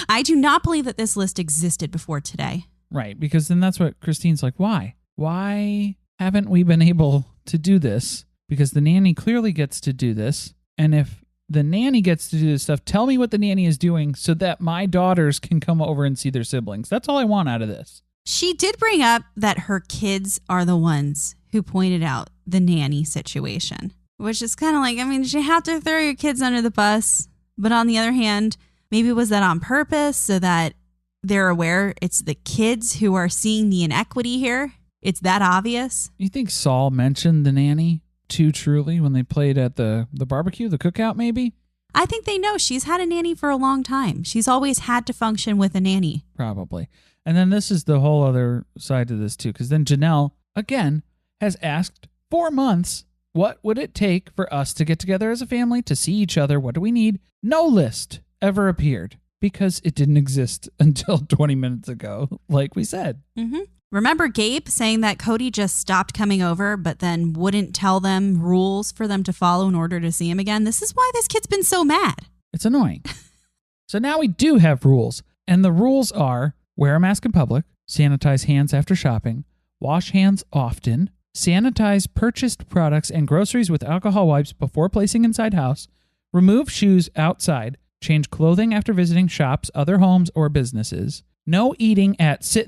I do not believe that this list existed before today. Right, because then that's what Christine's like, why? Why haven't we been able to do this? Because the nanny clearly gets to do this. And if the nanny gets to do this stuff. Tell me what the nanny is doing so that my daughters can come over and see their siblings. That's all I want out of this. She did bring up that her kids are the ones who pointed out the nanny situation, which is kind of like, I mean, you have to throw your kids under the bus. But on the other hand, maybe was that on purpose so that they're aware it's the kids who are seeing the inequity here? It's that obvious? You think Saul mentioned the nanny too truly when they played at the barbecue, the cookout maybe? I think they know she's had a nanny for a long time. She's always had to function with a nanny. Probably. And then this is the whole other side to this too, because then Janelle, again, has asked 4 months, what would it take for us to get together as a family, to see each other? What do we need? No list ever appeared because it didn't exist until 20 minutes ago, like we said. Mm-hmm. Remember Gabe saying that Kody just stopped coming over, but then wouldn't tell them rules for them to follow in order to see him again? This is why this kid's been so mad. It's annoying. So now we do have rules. And the rules are wear a mask in public, sanitize hands after shopping, wash hands often, sanitize purchased products and groceries with alcohol wipes before placing inside house, remove shoes outside, change clothing after visiting shops, other homes, or businesses. No eating at sit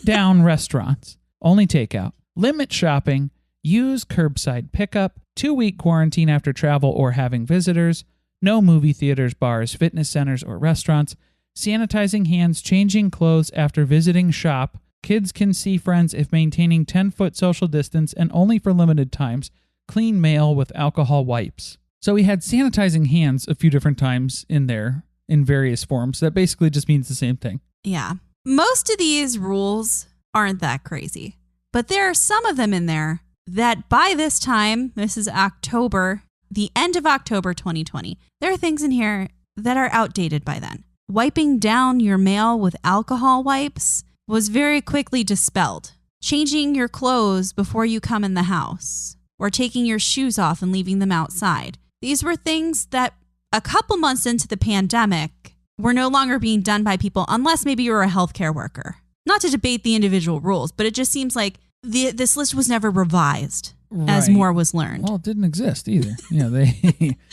down restaurants, only takeout. Limit shopping, use curbside pickup, 2-week quarantine after travel or having visitors, no movie theaters, bars, fitness centers, or restaurants, sanitizing hands, changing clothes after visiting shop. Kids can see friends if maintaining 10-foot social distance and only for limited times. Clean mail with alcohol wipes. So we had sanitizing hands a few different times in there in various forms. That basically just means the same thing. Yeah. Most of these rules aren't that crazy, but there are some of them in there that by this time, this is October, the end of October 2020, there are things in here that are outdated by then. Wiping down your mail with alcohol wipes was very quickly dispelled. Changing your clothes before you come in the house, or taking your shoes off and leaving them outside. These were things that a couple months into the pandemic were no longer being done by people unless maybe you're a healthcare worker. Not to debate the individual rules, but it just seems like this list was never revised as more was learned. Well, it didn't exist either.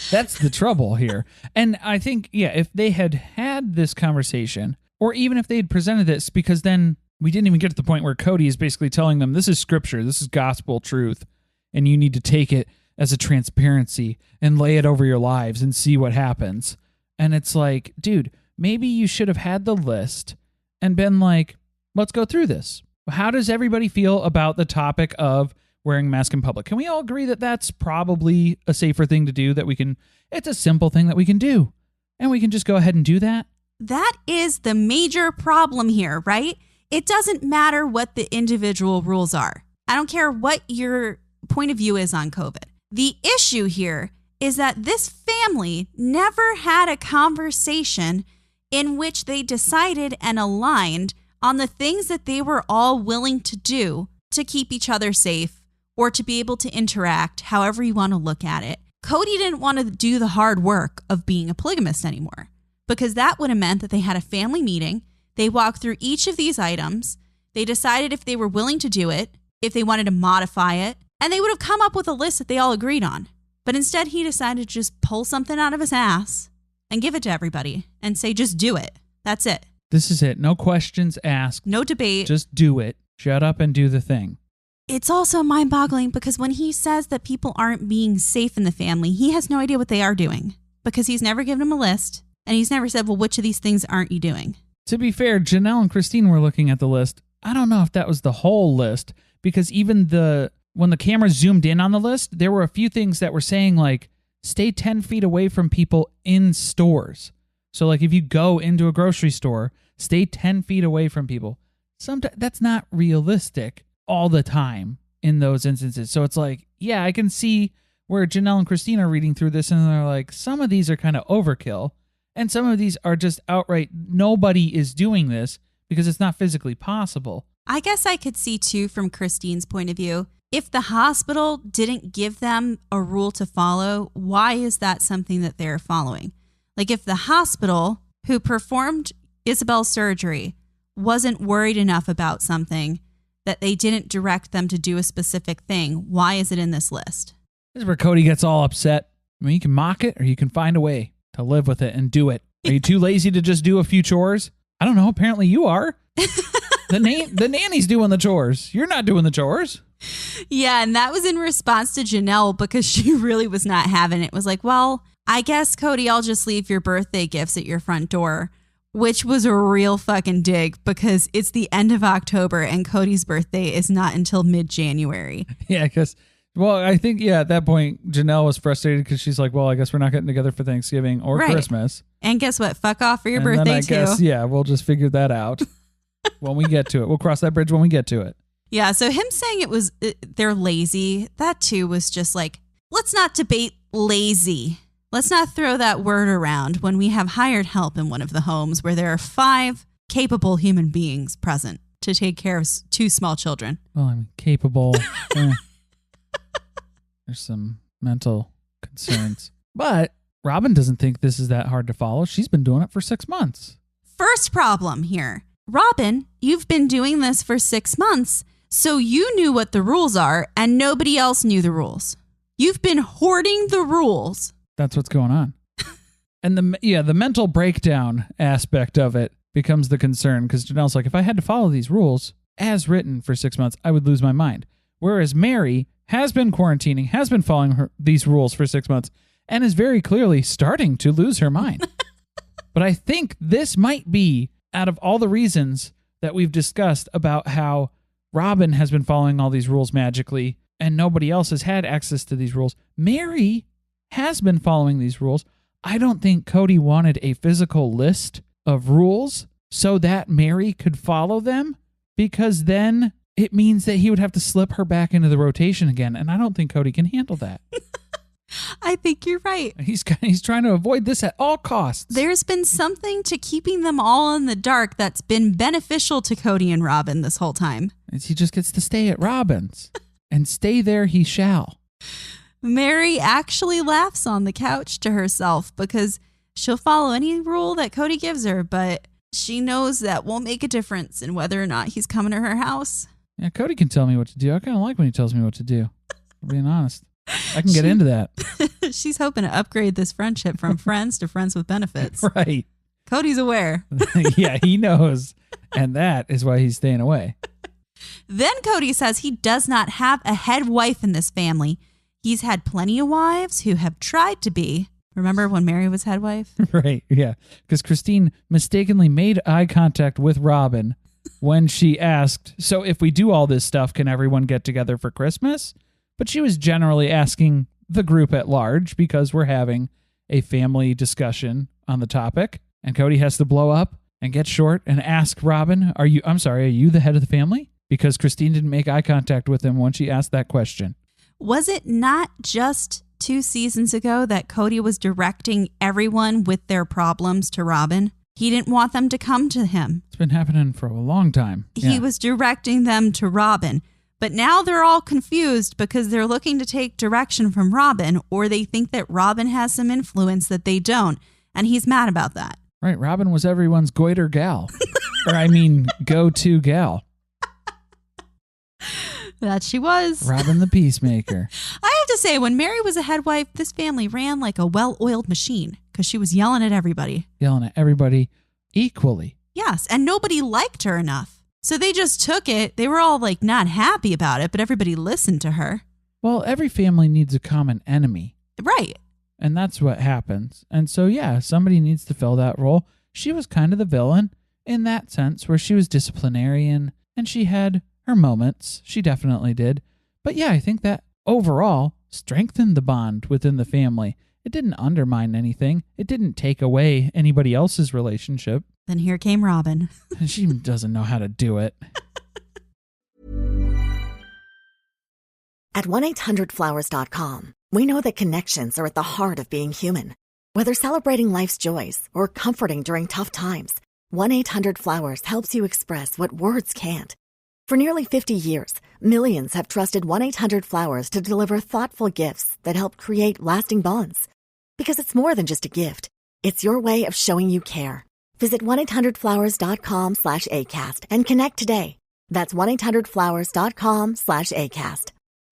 That's the trouble here. And I think, if they had this conversation, or even if they had presented this, because then we didn't even get to the point where Kody is basically telling them, this is scripture, this is gospel truth, and you need to take it as a transparency and lay it over your lives and see what happens. And it's like, dude, maybe you should have had the list and been like, let's go through this. How does everybody feel about the topic of wearing a mask in public? Can we all agree that that's probably a safer thing to do, that we can, it's a simple thing that we can do, and we can just go ahead and do that? That is the major problem here, right? It doesn't matter what the individual rules are. I don't care what your point of view is on COVID. The issue here is that this family never had a conversation in which they decided and aligned on the things that they were all willing to do to keep each other safe or to be able to interact, however you want to look at it. Kody didn't want to do the hard work of being a polygamist anymore, because that would have meant that they had a family meeting. They walked through each of these items. They decided if they were willing to do it, if they wanted to modify it, and they would have come up with a list that they all agreed on. But instead, he decided to just pull something out of his ass and give it to everybody and say, just do it. That's it. This is it. No questions asked. No debate. Just do it. Shut up and do the thing. It's also mind-boggling because when he says that people aren't being safe in the family, he has no idea what they are doing, because he's never given them a list and he's never said, well, which of these things aren't you doing? To be fair, Janelle and Christine were looking at the list. I don't know if that was the whole list, because even when the camera zoomed in on the list, there were a few things that were saying like, stay 10 feet away from people in stores. So like if you go into a grocery store, stay 10 feet away from people. Sometimes that's not realistic all the time in those instances. So it's like, yeah, I can see where Janelle and Christine are reading through this and they're like, some of these are kind of overkill. And some of these are just outright, nobody is doing this because it's not physically possible. I guess I could see too, from Christine's point of view, if the hospital didn't give them a rule to follow, why is that something that they're following? Like if the hospital who performed Isabel's surgery wasn't worried enough about something that they didn't direct them to do a specific thing, why is it in this list? This is where Kody gets all upset. I mean, you can mock it or you can find a way to live with it and do it. Are you too lazy to just do a few chores? I don't know. Apparently you are. The nanny's doing the chores. You're not doing the chores. Yeah, and that was in response to Janelle because she really was not having it. It was like, well, I guess, Kody, I'll just leave your birthday gifts at your front door, which was a real fucking dig because it's the end of October and Kody's birthday is not until mid-January. Yeah, because, well, I think, at that point, Janelle was frustrated because she's like, well, I guess we're not getting together for Thanksgiving or Christmas. And guess what? Fuck off for your and birthday, then I too. guess, we'll just figure that out when we get to it. We'll cross that bridge when we get to it. Yeah, so him saying they're lazy, that too was just like, let's not debate lazy. Let's not throw that word around when we have hired help in one of the homes where there are 5 capable human beings present to take care of 2 small children. Well, I'm capable. There's some mental concerns. But Robyn doesn't think this is that hard to follow. She's been doing it for 6 months. First problem here. Robyn, you've been doing this for 6 months, so you knew what the rules are and nobody else knew the rules. You've been hoarding the rules. That's what's going on. And the mental breakdown aspect of it becomes the concern because Janelle's like, if I had to follow these rules as written for 6 months, I would lose my mind. Whereas Mary has been quarantining, has been following these rules for 6 months, and is very clearly starting to lose her mind. But I think this might be, out of all the reasons that we've discussed about how Robyn has been following all these rules magically and nobody else has had access to these rules, Mary has been following these rules. I don't think Kody wanted a physical list of rules so that Mary could follow them, because then it means that he would have to slip her back into the rotation again. And I don't think Kody can handle that. I think you're right. He's trying to avoid this at all costs. There's been something to keeping them all in the dark that's been beneficial to Kody and Robyn this whole time. He just gets to stay at Robyn's, and stay there he shall. Mary actually laughs on the couch to herself because she'll follow any rule that Kody gives her, but she knows that won't make a difference in whether or not he's coming to her house. Yeah, Kody can tell me what to do. I kind of like when he tells me what to do. I'm being honest. I can get into that. She's hoping to upgrade this friendship from friends to friends with benefits. Right. Kody's aware. Yeah, he knows. And that is why he's staying away. Then Kody says he does not have a head wife in this family. He's had plenty of wives who have tried to be. Remember when Mary was head wife? Right, yeah. Because Christine mistakenly made eye contact with Robyn when she asked, so if we do all this stuff, can everyone get together for Christmas? But she was generally asking the group at large because we're having a family discussion on the topic. And Kody has to blow up and get short and ask Robyn, are you the head of the family? Because Christine didn't make eye contact with him when she asked that question. Was it not just 2 seasons ago that Kody was directing everyone with their problems to Robyn? He didn't want them to come to him. It's been happening for a long time. He was directing them to Robyn. But now they're all confused because they're looking to take direction from Robyn, or they think that Robyn has some influence that they don't. And he's mad about that. Right. Robyn was everyone's goiter gal. Go-to gal. That she was. Robyn the peacemaker. I have to say, when Mary was a head wife, this family ran like a well-oiled machine because she was yelling at everybody. Yelling at everybody equally. Yes, and nobody liked her enough. So they just took it. They were all like not happy about it, but everybody listened to her. Well, every family needs a common enemy. Right. And that's what happens. And so, yeah, somebody needs to fill that role. She was kind of the villain in that sense, where she was disciplinarian and she had her moments. She definitely did. But yeah, I think that overall strengthened the bond within the family. It didn't undermine anything. It didn't take away anybody else's relationship. Then here came Robyn. She doesn't know how to do it. At 1-800-Flowers.com, we know that connections are at the heart of being human. Whether celebrating life's joys or comforting during tough times, 1-800-Flowers helps you express what words can't. For nearly 50 years, millions have trusted 1-800-Flowers to deliver thoughtful gifts that help create lasting bonds. Because it's more than just a gift. It's your way of showing you care. Visit 1-800-Flowers.com/ACAST and connect today. That's 1-800-Flowers.com/ACAST.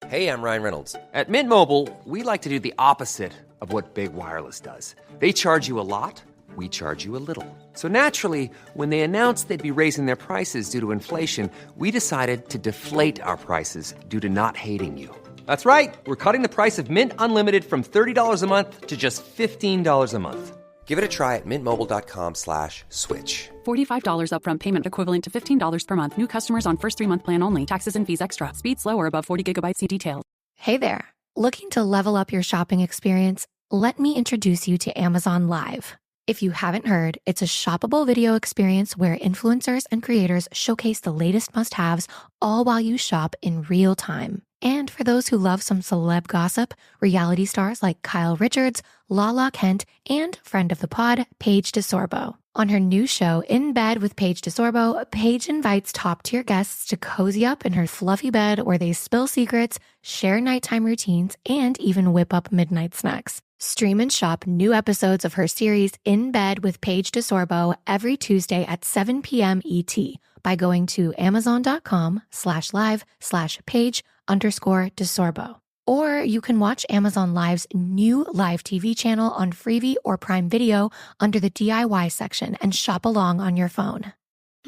Hey, I'm Ryan Reynolds. At Mint Mobile, we like to do the opposite of what Big Wireless does. They charge you a lot, we charge you a little. So naturally, when they announced they'd be raising their prices due to inflation, we decided to deflate our prices due to not hating you. That's right. We're cutting the price of Mint Unlimited from $30 a month to just $15 a month. Give it a try at mintmobile.com/switch. $45 upfront payment equivalent to $15 per month. New customers on first 3-month plan only. Taxes and fees extra. Speed slower above 40 gigabytes. See details. Hey there. Looking to level up your shopping experience? Let me introduce you to Amazon Live. If you haven't heard, it's a shoppable video experience where influencers and creators showcase the latest must-haves all while you shop in real time. And for those who love some celeb gossip, reality stars like Kyle Richards, Lala Kent, and friend of the pod, Paige DeSorbo. On her new show, In Bed with Paige DeSorbo, Paige invites top-tier guests to cozy up in her fluffy bed where they spill secrets, share nighttime routines, and even whip up midnight snacks. Stream and shop new episodes of her series In Bed with Paige DeSorbo every Tuesday at 7 p.m. ET by going to amazon.com/live/Paige_DeSorbo. Or you can watch Amazon Live's new live TV channel on Freevee or Prime Video under the DIY section and shop along on your phone.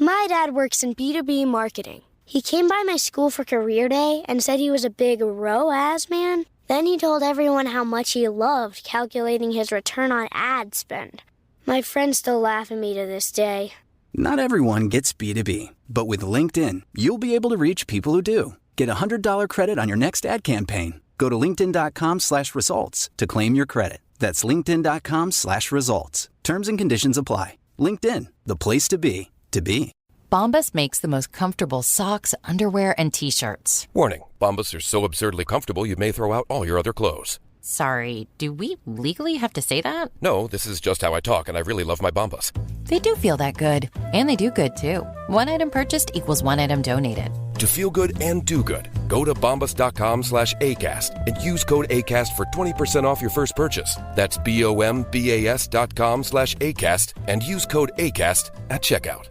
My dad works in B2B marketing. He came by my school for career day and said he was a big ROAS man. Then he told everyone how much he loved calculating his return on ad spend. My friends still laugh at me to this day. Not everyone gets B2B, but with LinkedIn, you'll be able to reach people who do. Get a $100 credit on your next ad campaign. Go to linkedin.com/results to claim your credit. That's linkedin.com/results. Terms and conditions apply. LinkedIn, the place to be, to be. Bombas makes the most comfortable socks, underwear, and T-shirts. Warning, Bombas are so absurdly comfortable you may throw out all your other clothes. Sorry, do we legally have to say that? No, this is just how I talk, and I really love my Bombas. They do feel that good. And they do good, too. One item purchased equals one item donated. To feel good and do good, go to bombas.com/ACAST and use code ACAST for 20% off your first purchase. That's BOMBAS.com/ACAST and use code ACAST at checkout.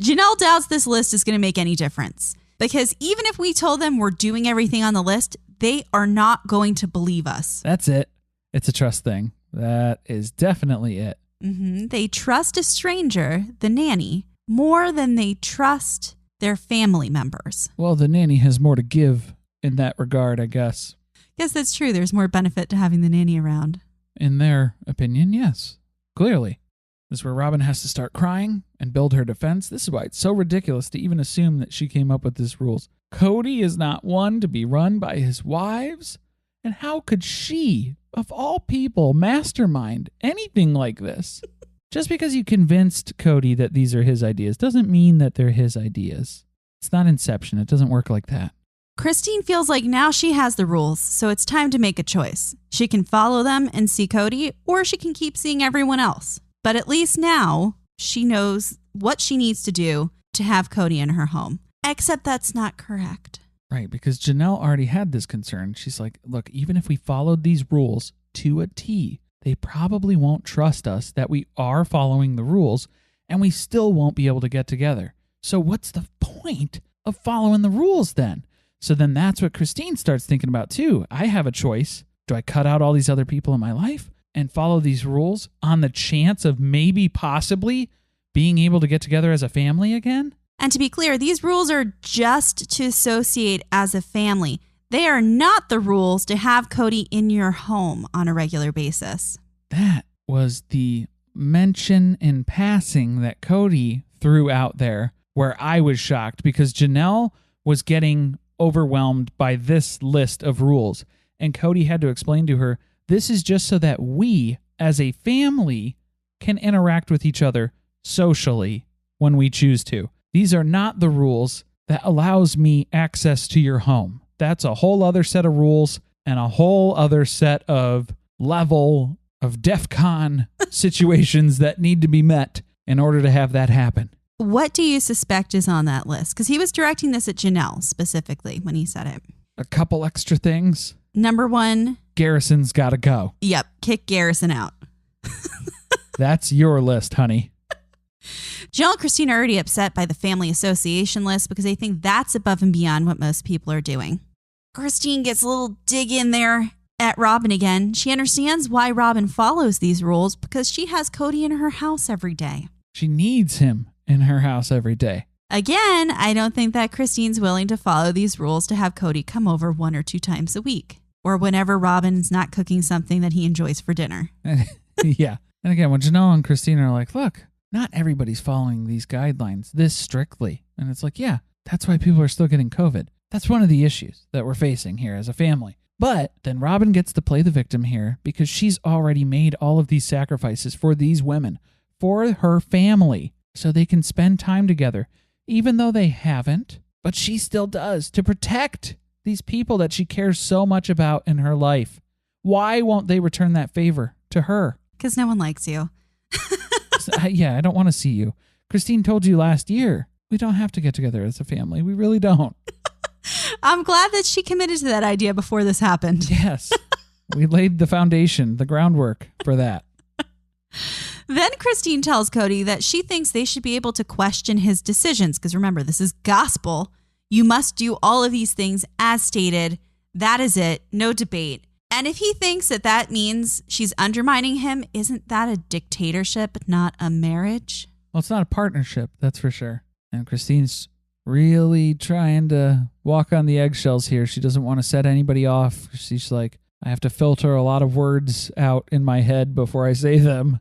Janelle doubts this list is going to make any difference because even if we told them we're doing everything on the list, they are not going to believe us. That's it. It's a trust thing. That is definitely it. Mm-hmm. They trust a stranger, the nanny, more than they trust their family members. Well, the nanny has more to give in that regard, I guess. Yes, that's true. There's more benefit to having the nanny around. In their opinion, yes. Clearly. This is where Robyn has to start crying and build her defense. This is why it's so ridiculous to even assume that she came up with these rules. Kody is not one to be run by his wives. And how could she, of all people, mastermind anything like this? Just because you convinced Kody that these are his ideas doesn't mean that they're his ideas. It's not Inception. It doesn't work like that. Christine feels like now she has the rules, so it's time to make a choice. She can follow them and see Kody, or she can keep seeing everyone else. But at least now she knows what she needs to do to have Kody in her home. Except that's not correct. Right, because Janelle already had this concern. She's like, look, even if we followed these rules to a T, they probably won't trust us that we are following the rules, and we still won't be able to get together. So what's the point of following the rules then? So then that's what Christine starts thinking about too. I have a choice. Do I cut out all these other people in my life and follow these rules on the chance of maybe possibly being able to get together as a family again? And to be clear, these rules are just to associate as a family. They are not the rules to have Kody in your home on a regular basis. That was the mention in passing that Kody threw out there where I was shocked because Janelle was getting overwhelmed by this list of rules. And Kody had to explain to her, this is just so that we as a family can interact with each other socially when we choose to. These are not the rules that allows me access to your home. That's a whole other set of rules and a whole other set of level of DEFCON situations that need to be met in order to have that happen. What do you suspect is on that list? Because he was directing this at Janelle specifically when he said it. A couple extra things. Number one. Garrison's got to go. Yep. Kick Garrison out. That's your list, honey. Janelle and Christine are already upset by the family association list because they think that's above and beyond what most people are doing. Christine gets a little dig in there at Robyn again. She understands why Robyn follows these rules because she has Kody in her house every day. She needs him in her house every day. Again, I don't think that Christine's willing to follow these rules to have Kody come over 1 or 2 times a week or whenever Robyn's not cooking something that he enjoys for dinner. Yeah. And again, when Janelle and Christine are like, look, not everybody's following these guidelines this strictly. And it's like, yeah, that's why people are still getting COVID. That's one of the issues that we're facing here as a family. But then Robyn gets to play the victim here because she's already made all of these sacrifices for these women, for her family, so they can spend time together, even though they haven't. But she still does to protect these people that she cares so much about in her life. Why won't they return that favor to her? Because no one likes you. Yeah, I don't want to see you. Christine told you last year, we don't have to get together as a family. We really don't. I'm glad that she committed to that idea before this happened. Yes. We laid the foundation, the groundwork for that. Then Christine tells Kody that she thinks they should be able to question his decisions. Because remember, this is gospel. You must do all of these things as stated. That is it. No debate. And if he thinks that that means she's undermining him, isn't that a dictatorship, not a marriage? Well, it's not a partnership, that's for sure. And Christine's really trying to walk on the eggshells here. She doesn't want to set anybody off. She's like, I have to filter a lot of words out in my head before I say them.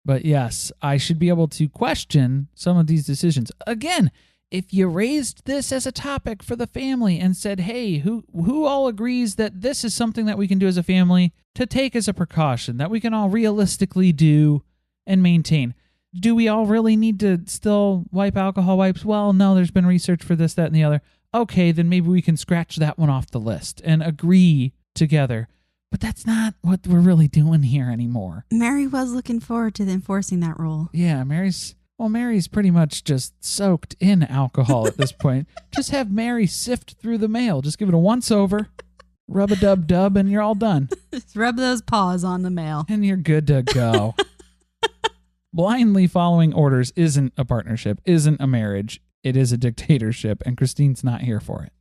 But yes, I should be able to question some of these decisions. Again, if you raised this as a topic for the family and said, hey, who all agrees that this is something that we can do as a family to take as a precaution, that we can all realistically do and maintain. Do we all really need to still wipe alcohol wipes? Well, no, there's been research for this, that, and the other. Okay, then maybe we can scratch that one off the list and agree together. But that's not what we're really doing here anymore. Mary was looking forward to enforcing that rule. Yeah, Mary's pretty much just soaked in alcohol at this point. Just have Mary sift through the mail. Just give it a once over, rub a dub, and you're all done. Just rub those paws on the mail. And you're good to go. Blindly following orders isn't a partnership, isn't a marriage. It is a dictatorship, and Christine's not here for it.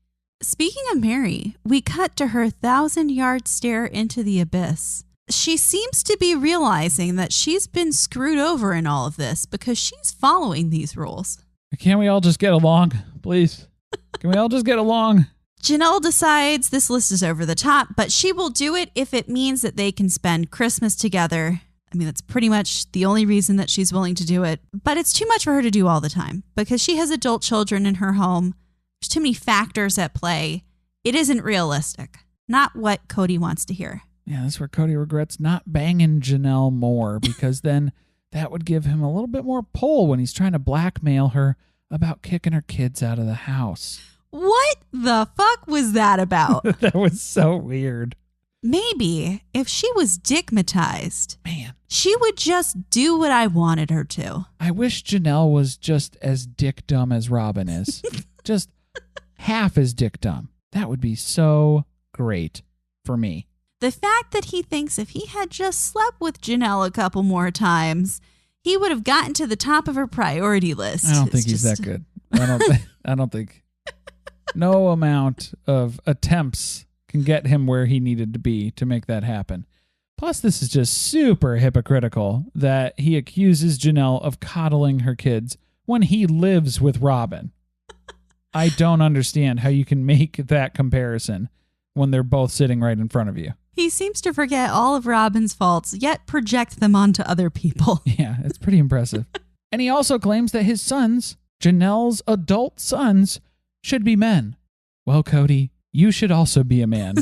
Speaking of Mary, we cut to her 1,000-yard stare into the abyss. She seems to be realizing that she's been screwed over in all of this because she's following these rules. Can't we all just get along, please? Can we all just get along? Janelle decides this list is over the top, but she will do it if it means that they can spend Christmas together. I mean, that's pretty much the only reason that she's willing to do it. But it's too much for her to do all the time because she has adult children in her home. There's too many factors at play. It isn't realistic. Not what Kody wants to hear. Yeah, that's where Kody regrets not banging Janelle more because then that would give him a little bit more pull when he's trying to blackmail her about kicking her kids out of the house. What the fuck was that about? That was so weird. Maybe if she was dickmatized, man, she would just do what I wanted her to. I wish Janelle was just as dick dumb as Robyn is. Just half as dick dumb. That would be so great for me. The fact that he thinks if he had just slept with Janelle a couple more times, he would have gotten to the top of her priority list. I don't think he's that good. I don't think. No amount of attempts can get him where he needed to be to make that happen. Plus, this is just super hypocritical that he accuses Janelle of coddling her kids when he lives with Robyn. I don't understand how you can make that comparison when they're both sitting right in front of you. He seems to forget all of Robyn's faults, yet project them onto other people. Yeah, it's pretty impressive. And he also claims that his sons, Janelle's adult sons, should be men. Well, Kody, you should also be a man.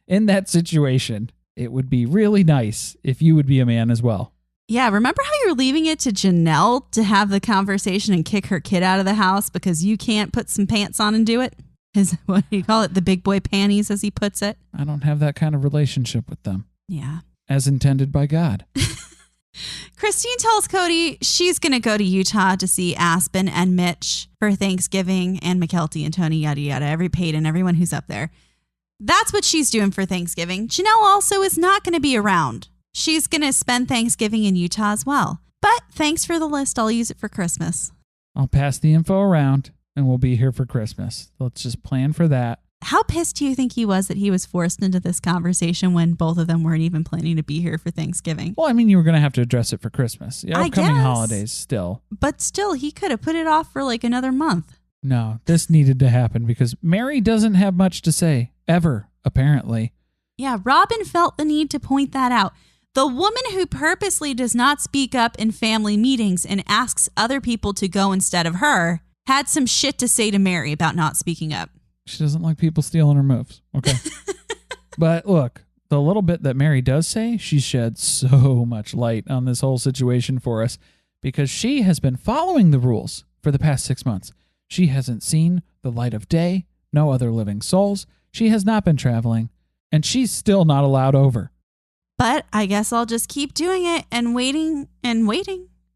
In that situation, it would be really nice if you would be a man as well. Yeah, remember how you're leaving it to Janelle to have the conversation and kick her kid out of the house because you can't put some pants on and do it? What do you call it? The big boy panties, as he puts it. I don't have that kind of relationship with them. Yeah. As intended by God. Christine tells Kody she's going to go to Utah to see Aspen and Mitch for Thanksgiving, and McKelty and Tony, yada, yada, Peyton, everyone who's up there. That's what she's doing for Thanksgiving. Janelle also is not going to be around. She's going to spend Thanksgiving in Utah as well. But thanks for the list. I'll use it for Christmas. I'll pass the info around and we'll be here for Christmas. Let's just plan for that. How pissed do you think he was that he was forced into this conversation when both of them weren't even planning to be here for Thanksgiving? Well, I mean, you were going to have to address it for Christmas. I Upcoming guess. holidays still. But still, he could have put it off for like another month. No, this needed to happen because Mary doesn't have much to say, ever, apparently. Yeah, Robyn felt the need to point that out. The woman who purposely does not speak up in family meetings and asks other people to go instead of her had some shit to say to Mary about not speaking up. She doesn't like people stealing her moves. Okay. But look, the little bit that Mary does say, she sheds so much light on this whole situation for us because she has been following the rules for the past 6 months. She hasn't seen the light of day, no other living souls. She has not been traveling, and she's still not allowed over. But I guess I'll just keep doing it and waiting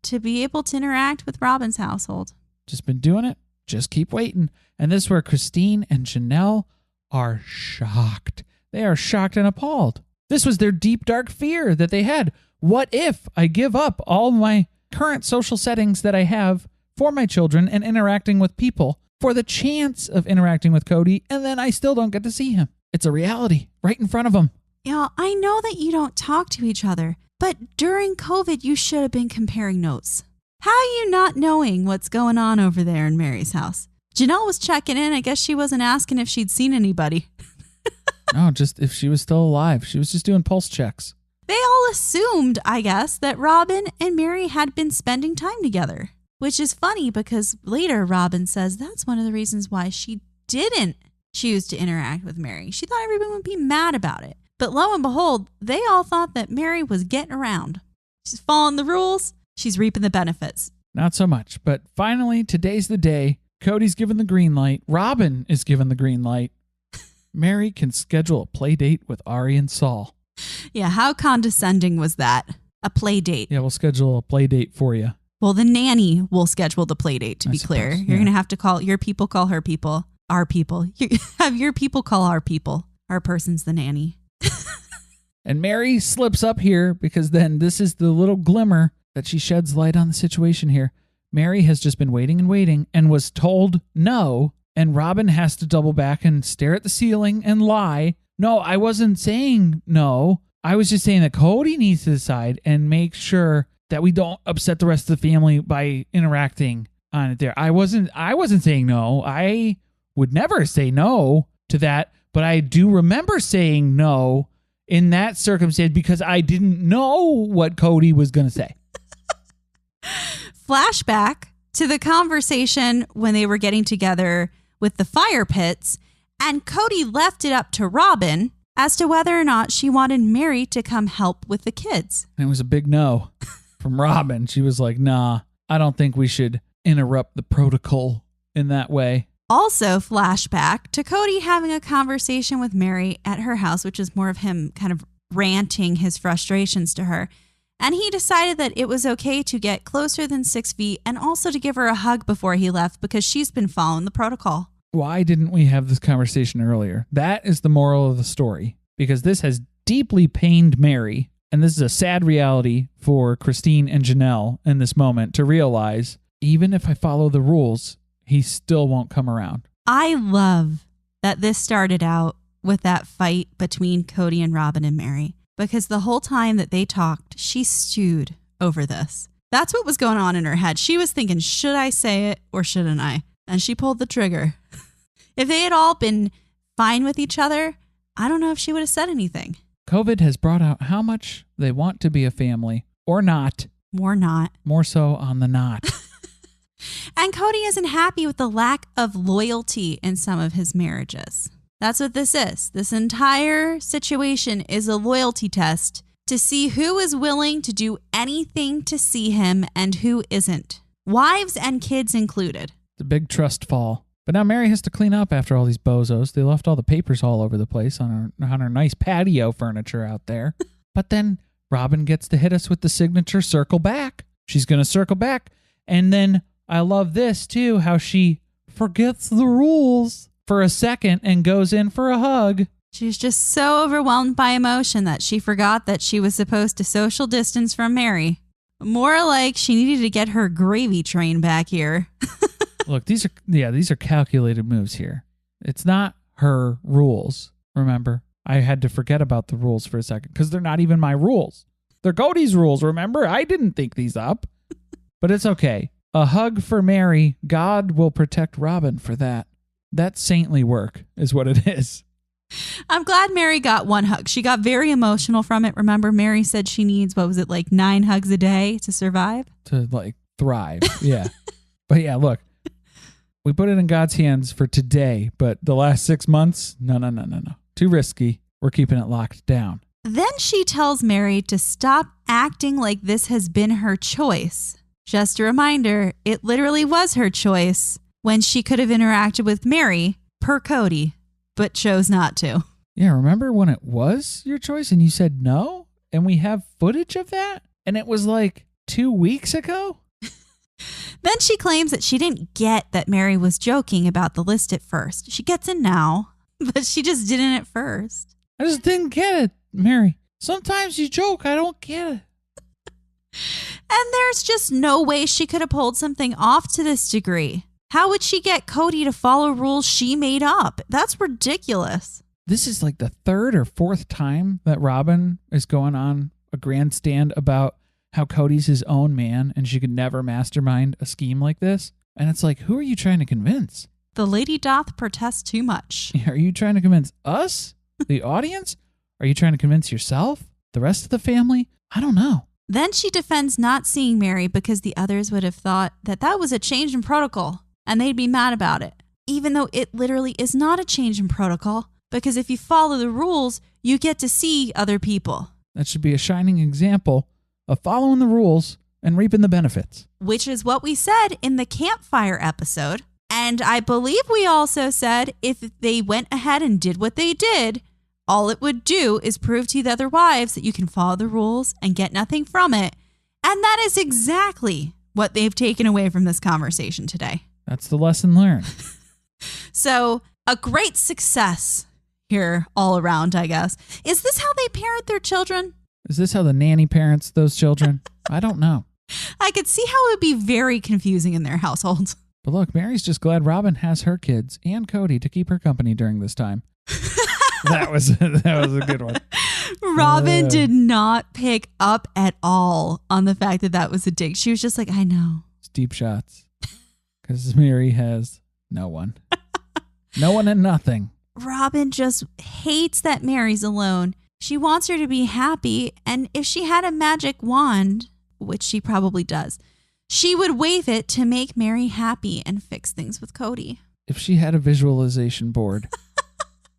to be able to interact with Robyn's household. Just been doing it. Just keep waiting. And this is where Christine and Janelle are shocked. They are shocked and appalled. This was their deep, dark fear that they had. What if I give up all my current social settings that I have for my children and interacting with people for the chance of interacting with Kody, and then I still don't get to see him? It's a reality right in front of them. Yeah, I know that you don't talk to each other, but during COVID, you should have been comparing notes. How are you not knowing what's going on over there in Mary's house? Janelle was checking in. I guess she wasn't asking if she'd seen anybody. No, just if she was still alive. She was just doing pulse checks. They all assumed, I guess, that Robyn and Mary had been spending time together, which is funny because later Robyn says that's one of the reasons why she didn't choose to interact with Mary. She thought everyone would be mad about it. But lo and behold, they all thought that Mary was getting around. She's following the rules. She's reaping the benefits. Not so much. But finally, today's the day. Kody's given the green light. Robyn is given the green light. Mary can schedule a play date with Ari and Saul. Yeah, how condescending was that? A play date. Yeah, we'll schedule a play date for you. Well, the nanny will schedule the play date, to be clear. You're going to have to call your people, call her people, our people. Have your people call our people. Our person's the nanny. And Mary slips up here because then this is the little glimmer that she sheds light on the situation here. Mary has just been waiting and was told no, and Robyn has to double back and stare at the ceiling and lie. No, I wasn't saying no. I was just saying that Kody needs to decide and make sure that we don't upset the rest of the family by interacting on it there. I wasn't saying no. I would never say no to that, but I do remember saying no in that circumstance because I didn't know what Kody was going to say. Flashback to the conversation when they were getting together with the fire pits, and Kody left it up to Robyn as to whether or not she wanted Mary to come help with the kids. And it was a big no from Robyn. She was like, nah, I don't think we should interrupt the protocol in that way. Also, flashback to Kody having a conversation with Mary at her house, which is more of him kind of ranting his frustrations to her. And he decided that it was okay to get closer than 6 feet and also to give her a hug before he left because she's been following the protocol. Why didn't we have this conversation earlier? That is the moral of the story, because this has deeply pained Mary. And this is a sad reality for Christine and Janelle in this moment to realize, even if I follow the rules, he still won't come around. I love that this started out with that fight between Kody and Robyn and Mary, because the whole time that they talked, she stewed over this. That's what was going on in her head. She was thinking, should I say it or shouldn't I? And she pulled the trigger. If they had all been fine with each other, I don't know if she would have said anything. COVID has brought out how much they want to be a family, or not. More not. More so on the not. And Kody isn't happy with the lack of loyalty in some of his marriages. That's what this is. This entire situation is a loyalty test to see who is willing to do anything to see him and who isn't. Wives and kids included. It's a big trust fall. But now Mary has to clean up after all these bozos. They left all the papers all over the place on her nice patio furniture out there. But then Robyn gets to hit us with the signature circle back. She's going to circle back. And then I love this too, how she forgets the rules for a second and goes in for a hug. She's just so overwhelmed by emotion that she forgot that she was supposed to social distance from Mary. More like she needed to get her gravy train back here. Look, these are calculated moves here. It's not her rules. Remember, I had to forget about the rules for a second because they're not even my rules. They're Kody's rules, remember? I didn't think these up. But it's okay. A hug for Mary. God will protect Robyn for that. That's saintly work is what it is. I'm glad Mary got one hug. She got very emotional from it. Remember, Mary said she needs, 9 hugs a day to survive? To thrive. Yeah. But yeah, look. We put it in God's hands for today, but the last 6 months, no. Too risky. We're keeping it locked down. Then she tells Mary to stop acting like this has been her choice. Just a reminder, it literally was her choice when she could have interacted with Mary per Kody, but chose not to. Yeah, remember when it was your choice and you said no? And we have footage of that? And it was 2 weeks ago? Then she claims that she didn't get that Mary was joking about the list at first. She gets it now, but she just didn't at first. I just didn't get it, Mary. Sometimes you joke, I don't get it. And there's just no way she could have pulled something off to this degree. How would she get Kody to follow rules she made up? That's ridiculous. This is the third or fourth time that Robyn is going on a grandstand about how Kody's his own man and she could never mastermind a scheme like this. And it's who are you trying to convince? The lady doth protest too much. Are you trying to convince us, the audience? Are you trying to convince yourself, the rest of the family? I don't know. Then she defends not seeing Mary because the others would have thought that was a change in protocol and they'd be mad about it, even though it literally is not a change in protocol because if you follow the rules, you get to see other people. That should be a shining example of following the rules and reaping the benefits. Which is what we said in the campfire episode. And I believe we also said if they went ahead and did what they did, all it would do is prove to the other wives that you can follow the rules and get nothing from it. And that is exactly what they've taken away from this conversation today. That's the lesson learned. So a great success here all around, I guess. Is this how they parent their children? Is this how the nanny parents those children? I don't know. I could see how it would be very confusing in their households. But look, Mary's just glad Robyn has her kids and Kody to keep her company during this time. That was a good one. Robyn did not pick up at all on the fact that was a dig. She was just I know. It's deep shots. Because Mary has no one. No one and nothing. Robyn just hates that Mary's alone. She wants her to be happy, and if she had a magic wand, which she probably does, she would wave it to make Mary happy and fix things with Kody. If she had a visualization board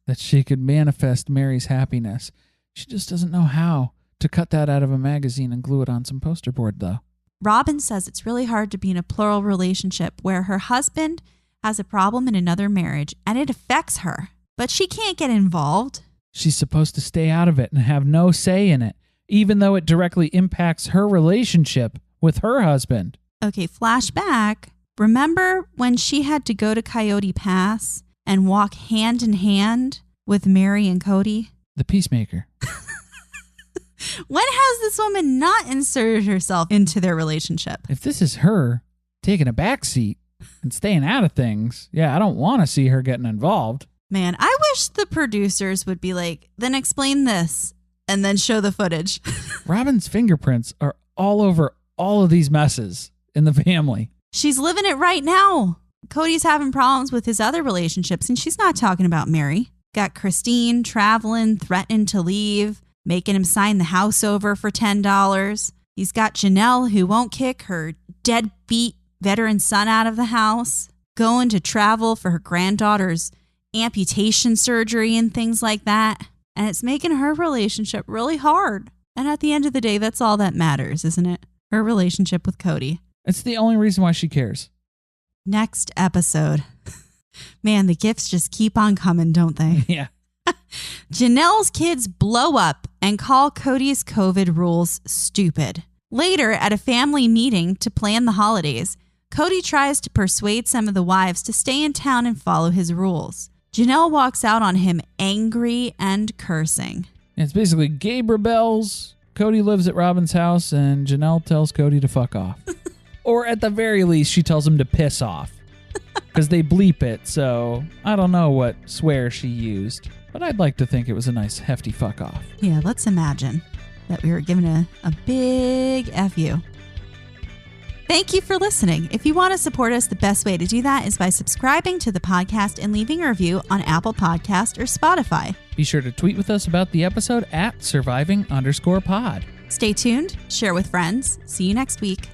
that she could manifest Mary's happiness, she just doesn't know how to cut that out of a magazine and glue it on some poster board, though. Robyn says it's really hard to be in a plural relationship where her husband has a problem in another marriage, and it affects her, but she can't get involved. She's supposed to stay out of it and have no say in it, even though it directly impacts her relationship with her husband. Okay, flashback. Remember when she had to go to Coyote Pass and walk hand in hand with Mary and Kody? The peacemaker. When has this woman not inserted herself into their relationship? If this is her taking a backseat and staying out of things, yeah, I don't want to see her getting involved. Man, I wish the producers would be then explain this and then show the footage. Robyn's fingerprints are all over all of these messes in the family. She's living it right now. Kody's having problems with his other relationships, and she's not talking about Mary. Got Christine traveling, threatening to leave, making him sign the house over for $10. He's got Janelle, who won't kick her deadbeat veteran son out of the house, going to travel for her granddaughter's amputation surgery and things like that. And it's making her relationship really hard. And at the end of the day, that's all that matters, isn't it? Her relationship with Kody. It's the only reason why she cares. Next episode. Man, the gifts just keep on coming, don't they? Yeah. Janelle's kids blow up and call Kody's COVID rules stupid. Later, at a family meeting to plan the holidays, Kody tries to persuade some of the wives to stay in town and follow his rules. Janelle walks out on him angry and cursing. It's basically Gabe rebels, Kody lives at Robyn's house, and Janelle tells Kody to fuck off. Or at the very least, she tells him to piss off. Because they bleep it, so I don't know what swear she used. But I'd like to think it was a nice, hefty fuck off. Yeah, let's imagine that we were given a big F you. Thank you for listening. If you want to support us, the best way to do that is by subscribing to the podcast and leaving a review on Apple Podcast or Spotify. Be sure to tweet with us about the episode at surviving_pod. Stay tuned, share with friends. See you next week.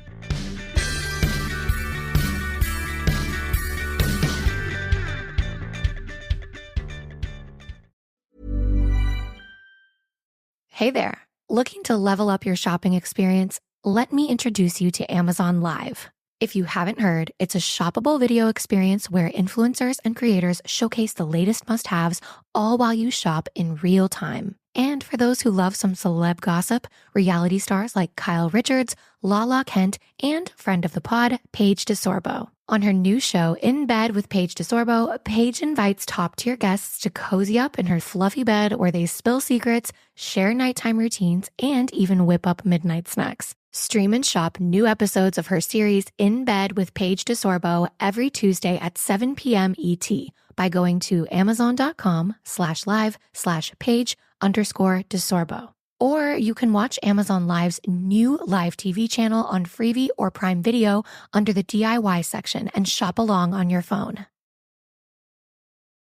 Hey there. Looking to level up your shopping experience? Let me introduce you to Amazon Live. If you haven't heard, it's a shoppable video experience where influencers and creators showcase the latest must-haves all while you shop in real time. And for those who love some celeb gossip, reality stars like Kyle Richards, Lala Kent, and friend of the pod, Paige DeSorbo. On her new show, In Bed with Paige DeSorbo, Paige invites top-tier guests to cozy up in her fluffy bed where they spill secrets, share nighttime routines, and even whip up midnight snacks. Stream and shop new episodes of her series In Bed with Paige DeSorbo every Tuesday at 7 p.m. ET by going to amazon.com/live/Paige_DeSorbo. Or you can watch Amazon Live's new live TV channel on Freevee or Prime Video under the DIY section and shop along on your phone.